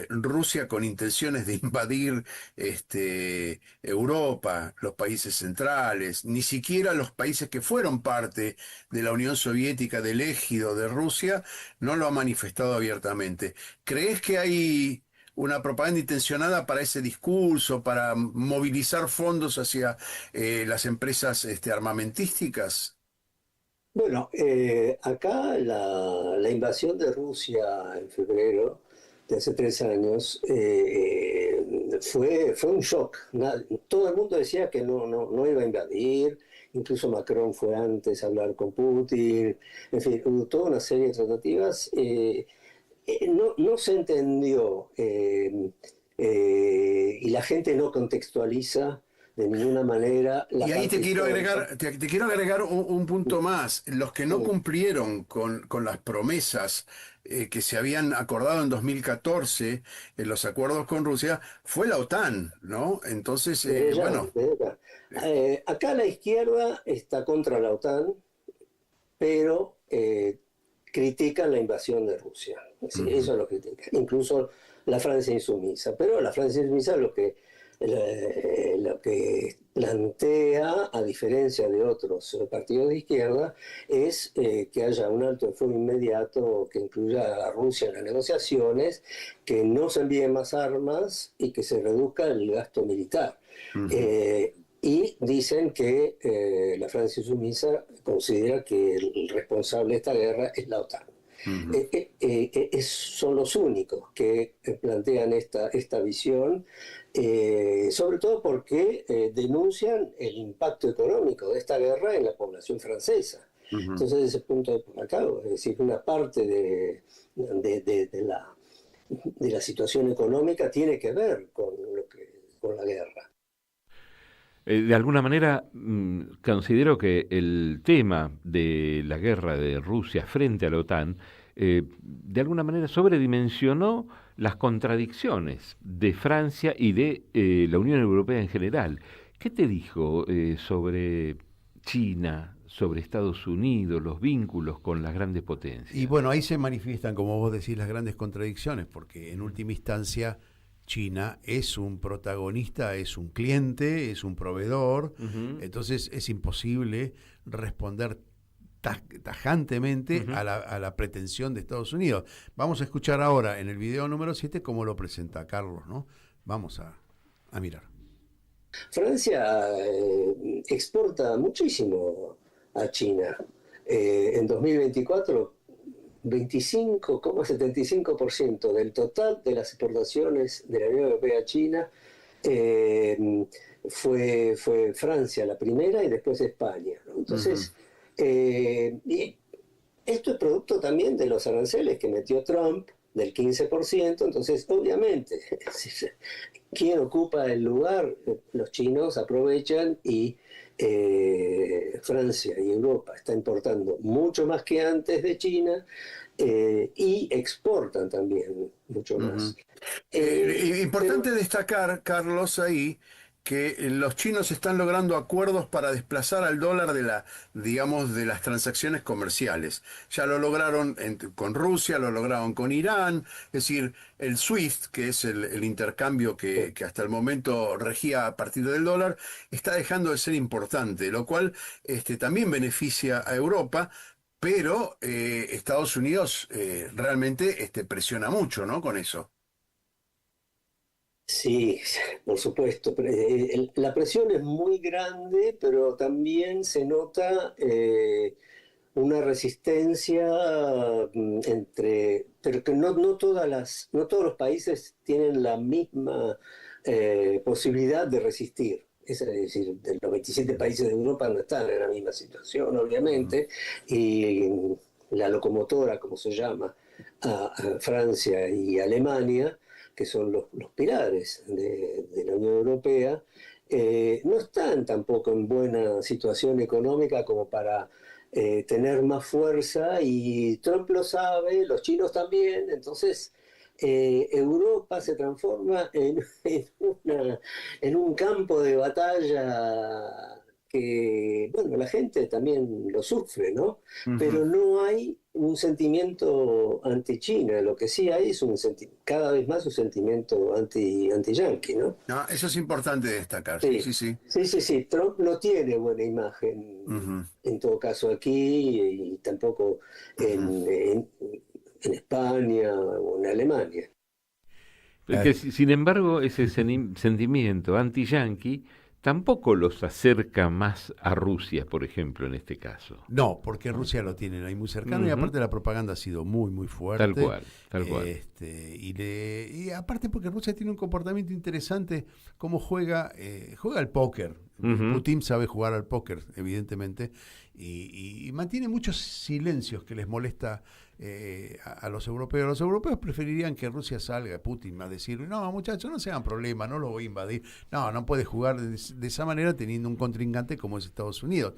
Rusia con intenciones de invadir Europa, los países centrales, ni siquiera los países que fueron parte de la Unión Soviética, del égido de Rusia, no lo ha manifestado abiertamente. ¿Crees que hay una propaganda intencionada para ese discurso, para movilizar fondos hacia las empresas armamentísticas? Bueno, acá la invasión de Rusia en febrero de hace 3 años fue un shock. Todo el mundo decía que no iba a invadir, incluso Macron fue antes a hablar con Putin, en fin, hubo toda una serie de tratativas. No se entendió y la gente no contextualiza de ninguna manera la y ahí parte te quiero histórica. agregar un punto más. Los que no cumplieron con las promesas que se habían acordado en 2014 en los acuerdos con Rusia fue la OTAN, ¿no? Entonces, acá la izquierda está contra la OTAN, pero critican la invasión de Rusia. Sí, eso lo critican. Incluso la Francia insumisa. Pero la Francia insumisa lo que plantea, a diferencia de otros partidos de izquierda, es que haya un alto el fuego inmediato que incluya a Rusia en las negociaciones, que no se envíen más armas y que se reduzca el gasto militar. Y dicen que la Francia insumisa considera que el responsable de esta guerra es la OTAN. Son los únicos que plantean esta visión, sobre todo porque denuncian el impacto económico de esta guerra en la población francesa. Entonces, desde ese punto de acá, es decir, una parte de la situación económica tiene que ver con la guerra. De alguna manera, considero que el tema de la guerra de Rusia frente a la OTAN, de alguna manera sobredimensionó las contradicciones de Francia y de la Unión Europea en general. ¿Qué te dijo sobre China sobre Estados Unidos, los vínculos con las grandes potencias? Y bueno, ahí se manifiestan, como vos decís, las grandes contradicciones, porque en última instancia China es un protagonista, es un cliente, es un proveedor, entonces es imposible responder tajantemente a la pretensión de Estados Unidos. Vamos a escuchar ahora en el video número 7 cómo lo presenta Carlos, ¿no? Vamos a mirar. Francia exporta muchísimo a China. En 2024, 25,75% del total de las exportaciones de la Unión Europea a China fue Francia la primera y después España, ¿no? Entonces, y esto es producto también de los aranceles que metió Trump del 15%, entonces obviamente quien ocupa el lugar, los chinos aprovechan y Francia y Europa está importando mucho más que antes de China y exportan también mucho más. Importante destacar, Carlos, ahí que los chinos están logrando acuerdos para desplazar al dólar de las transacciones comerciales. Ya lo lograron con Rusia, lo lograron con Irán, es decir, el SWIFT, que es el intercambio que hasta el momento regía a partir del dólar, está dejando de ser importante, lo cual también beneficia a Europa, pero Estados Unidos realmente presiona mucho, ¿no?, con eso. Sí, por supuesto. La presión es muy grande, pero también se nota una resistencia pero que no todos los países tienen la misma posibilidad de resistir. Es decir, los 27 países de Europa no están en la misma situación, obviamente, y la locomotora, como se llama, a Francia y Alemania, que son los pilares de la Unión Europea, no están tampoco en buena situación económica como para tener más fuerza, y Trump lo sabe, los chinos también, entonces Europa se transforma en un campo de batalla que, bueno, la gente también lo sufre, ¿no? Pero no hay un sentimiento anti-China, lo que sí hay es cada vez más un sentimiento anti-yanqui, ¿no? No, eso es importante destacar, sí. Trump no tiene buena imagen, en todo caso aquí, y tampoco en España o en Alemania. Porque, sin embargo, ese sentimiento anti-yanqui tampoco los acerca más a Rusia, por ejemplo, en este caso. No, porque Rusia lo tienen ahí muy cercano, y aparte la propaganda ha sido muy, muy fuerte. Tal cual. Y aparte porque Rusia tiene un comportamiento interesante, como juega al póker. Putin sabe jugar al póker, evidentemente, y mantiene muchos silencios que les molesta a los europeos. Los europeos preferirían que Rusia salga, Putin, a decir, no, muchachos, no se hagan problema, no lo voy a invadir. No puede jugar de esa manera teniendo un contrincante como es Estados Unidos,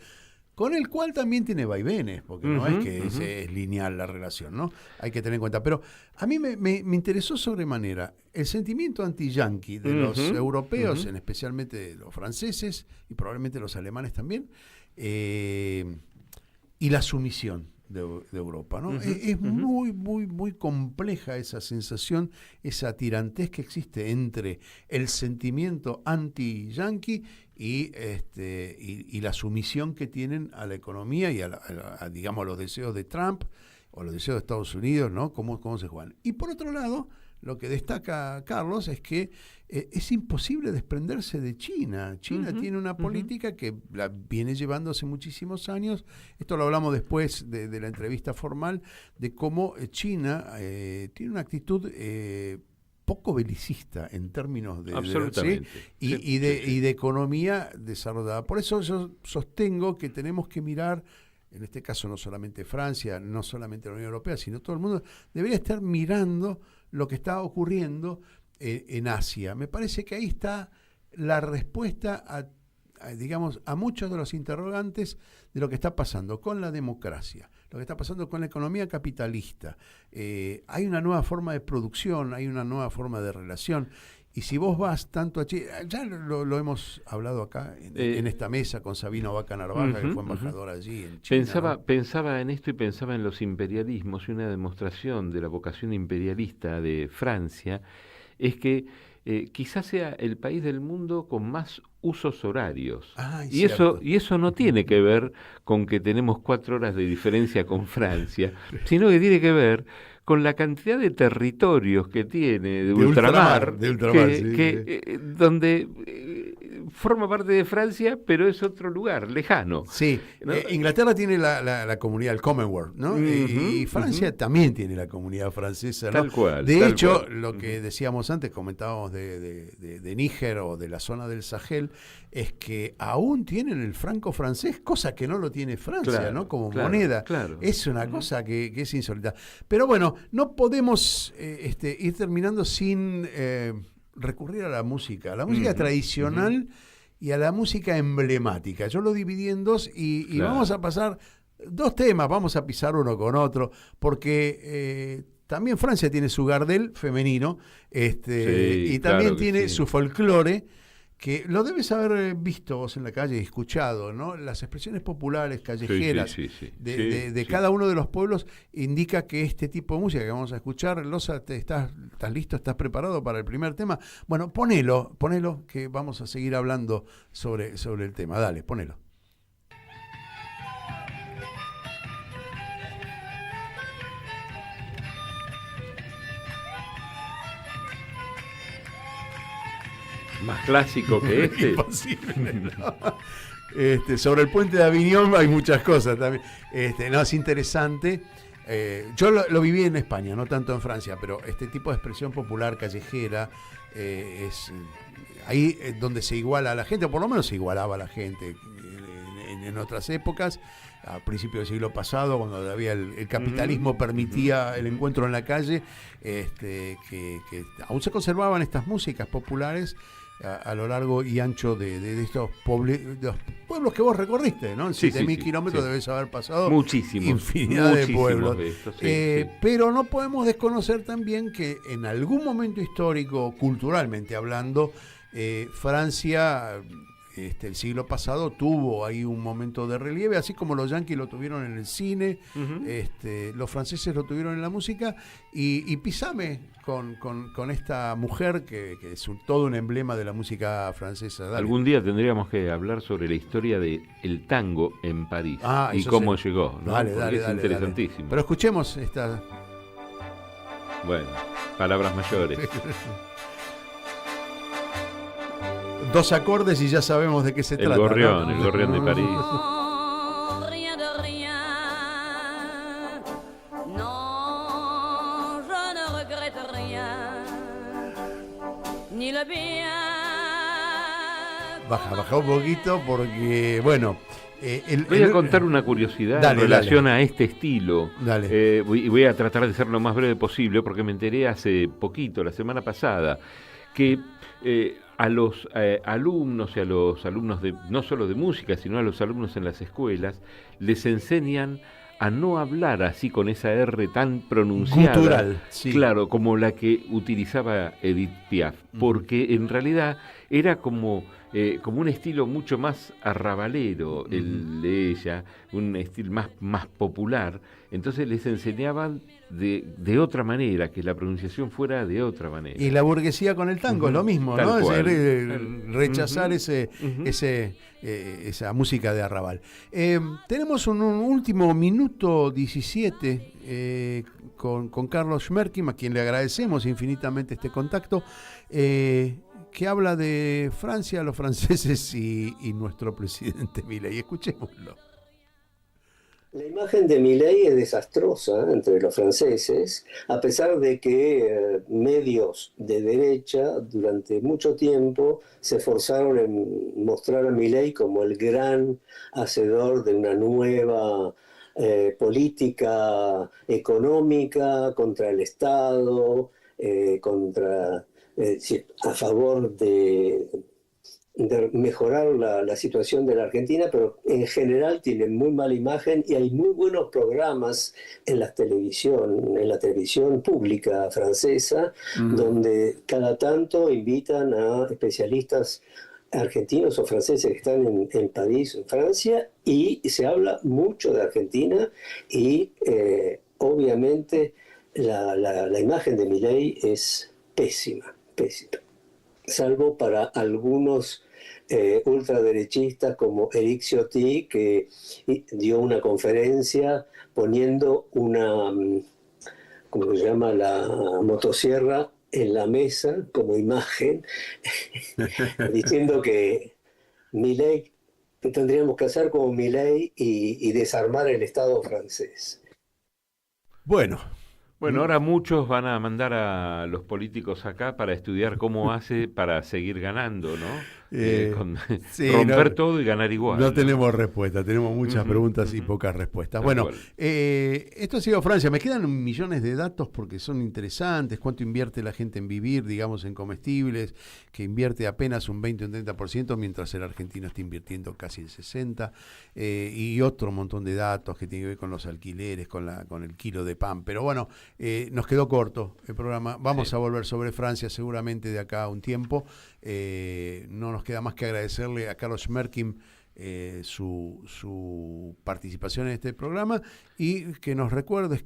con el cual también tiene vaivenes, porque no es que es lineal la relación, ¿no? Hay que tener en cuenta. Pero a mí me interesó sobremanera el sentimiento anti-yanqui de los europeos, especialmente los franceses y probablemente los alemanes también, y la sumisión de Europa, ¿no? Es muy, muy, muy compleja esa sensación, esa tirantez que existe entre el sentimiento anti-yanqui y la sumisión que tienen a la economía y digamos, a los deseos de Trump o los deseos de Estados Unidos, ¿no? Cómo se juegan. Y por otro lado, lo que destaca Carlos es que es imposible desprenderse de China. China tiene una política que la viene llevando hace muchísimos años. Esto lo hablamos después de la entrevista formal, de cómo China tiene una actitud poco belicista en términos de de economía desarrollada. Por eso yo sostengo que tenemos que mirar, en este caso no solamente Francia, no solamente la Unión Europea, sino todo el mundo debería estar mirando lo que está ocurriendo en Asia. Me parece que ahí está la respuesta a muchos de los interrogantes de lo que está pasando con la democracia, lo que está pasando con la economía capitalista. Hay una nueva forma de producción, hay una nueva forma de relación, Y si vos vas tanto a Chile, ya lo hemos hablado acá en esta mesa con Sabino Vaca Narvaja, que fue embajador allí en China. Pensaba en esto y pensaba en los imperialismos, y una demostración de la vocación imperialista de Francia es que quizás sea el país del mundo con más usos horarios. Y eso no tiene que ver con que tenemos 4 horas de diferencia con Francia, sino que tiene que ver con la cantidad de territorios que tiene de ultramar, donde forma parte de Francia, pero es otro lugar, lejano. Sí, ¿no? Inglaterra tiene la comunidad, el Commonwealth, ¿no? Y Francia también tiene la comunidad francesa, ¿no? Tal cual. De hecho, lo que decíamos antes, comentábamos de Níger o de la zona del Sahel, es que aún tienen el franco francés, cosa que no lo tiene Francia, ¿no? Como moneda. Es una cosa que es insólita. Pero bueno, no podemos ir terminando sin recurrir a la música tradicional y a la música emblemática. Yo lo dividí en 2 y vamos a pasar 2 temas, vamos a pisar uno con otro, porque también Francia tiene su Gardel femenino, y también tiene su folclore, que lo debes haber visto vos en la calle y escuchado, ¿no? Las expresiones populares, callejeras, de cada uno de los pueblos indica que este tipo de música que vamos a escuchar, Loza, ¿estás listo? ¿Estás preparado para el primer tema? Bueno, ponelo, que vamos a seguir hablando sobre el tema. Dale, ponelo. Más clásico que este. Imposible, ¿no? Sobre el puente de Aviñón hay muchas cosas también. No, es interesante. Yo lo viví en España, no tanto en Francia, pero este tipo de expresión popular callejera es ahí donde se iguala a la gente, o por lo menos se igualaba a la gente en otras épocas. A principios del siglo pasado, cuando todavía el capitalismo permitía el encuentro en la calle, que aún se conservaban estas músicas populares a lo largo y ancho de estos pueblos que vos recorriste, ¿no? En 7.000 kilómetros debes haber pasado infinidad de pueblos. Pero no podemos desconocer también que en algún momento histórico, culturalmente hablando, Francia... el siglo pasado tuvo ahí un momento de relieve, así como los yanquis lo tuvieron en el cine, los franceses lo tuvieron en la música, y pisame con esta mujer que es todo un emblema de la música francesa. Dale. Algún día tendríamos que hablar sobre la historia del tango en París y cómo llegó, ¿no? Dale, es interesantísimo. Dale. Pero escuchemos esta... Bueno, palabras mayores. 2 acordes y ya sabemos de qué se trata. El gorrión de París. Baja un poquito porque, bueno... voy a contar una curiosidad en relación a este estilo. Y voy a tratar de ser lo más breve posible porque me enteré hace poquito, la semana pasada, que... a los alumnos y a los alumnos no solo de música, sino a los alumnos en las escuelas, les enseñan a no hablar así con esa R tan pronunciada, gutural, claro, como la que utilizaba Edith Piaf, porque en realidad era como un estilo mucho más arrabalero el de ella, un estilo más popular. Entonces les enseñaban de otra manera, que la pronunciación fuera de otra manera. Y la burguesía con el tango es lo mismo, ¿no? Rechazar esa música de arrabal. Tenemos un último minuto 17 con Carlos Schmerkim, a quien le agradecemos infinitamente este contacto, que habla de Francia, los franceses y nuestro presidente Milei. Escuchémoslo. La imagen de Milei es desastrosa entre los franceses, a pesar de que medios de derecha durante mucho tiempo se esforzaron en mostrar a Milei como el gran hacedor de una nueva política económica contra el Estado, a favor de mejorar la situación de la Argentina, pero en general tiene muy mala imagen y hay muy buenos programas en la televisión pública francesa, donde cada tanto invitan a especialistas argentinos o franceses que están en París, en Francia, y se habla mucho de Argentina y obviamente la imagen de Milei es pésima, salvo para algunos ultraderechistas como Éric Ciotti, que dio una conferencia poniendo una, ¿cómo se llama?, la motosierra en la mesa como imagen, diciendo que Milei, que tendríamos que hacer como Milei y desarmar el Estado francés. Bueno, ahora muchos van a mandar a los políticos acá para estudiar cómo hace para seguir ganando, ¿no? Sí, romper todo y ganar igual. No tenemos respuesta, tenemos muchas preguntas y pocas respuestas. Bueno, esto ha sido Francia. Me quedan millones de datos porque son interesantes. ¿Cuánto invierte la gente en vivir, digamos, en comestibles? Que invierte apenas un 20 o un 30%, mientras el argentino está invirtiendo casi el 60%. Y otro montón de datos que tienen que ver con los alquileres, con el kilo de pan. Pero bueno, nos quedó corto el programa. Vamos a volver sobre Francia seguramente de acá a un tiempo. No nos queda más que agradecerle a Carlos Schmerkim su participación en este programa y que nos recuerdes,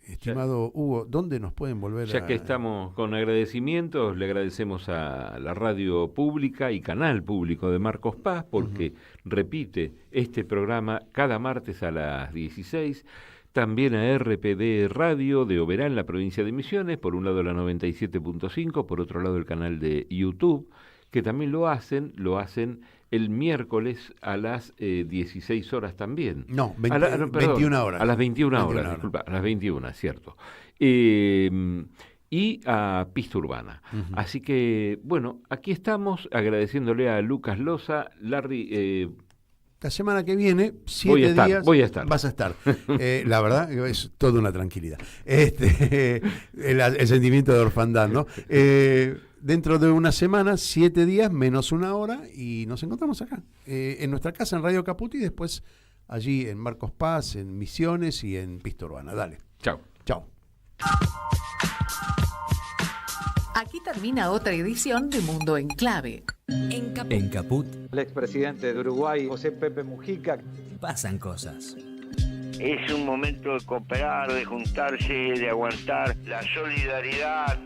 estimado Hugo, ¿dónde nos pueden volver Ya que estamos con agradecimientos, le agradecemos a la radio pública y canal público de Marcos Paz porque repite este programa cada martes a las 16. También a RPD Radio de Oberá en la provincia de Misiones, por un lado la 97.5, por otro lado el canal de YouTube, que también lo hacen el miércoles a las 16 horas también. No, 21 horas. A las 21 horas, disculpa, a las 21, cierto. Y a Pista Urbana. Así que, bueno, aquí estamos agradeciéndole a Lucas Loza, Larry... La semana que viene, 7 días, voy a estar. Vas a estar. La verdad, es toda una tranquilidad. El sentimiento de orfandad, ¿no? Dentro de una semana, 7 días, menos una hora, y nos encontramos acá, en nuestra casa, en Radio Caput, y después allí en Marcos Paz, en Misiones y en Pista Urbana. Dale. Chao. Chao. Aquí termina otra edición de Mundo en Clave. En Caput El expresidente de Uruguay, José Pepe Mujica. pasan cosas. Es un momento de cooperar, de juntarse, de aguantar la solidaridad.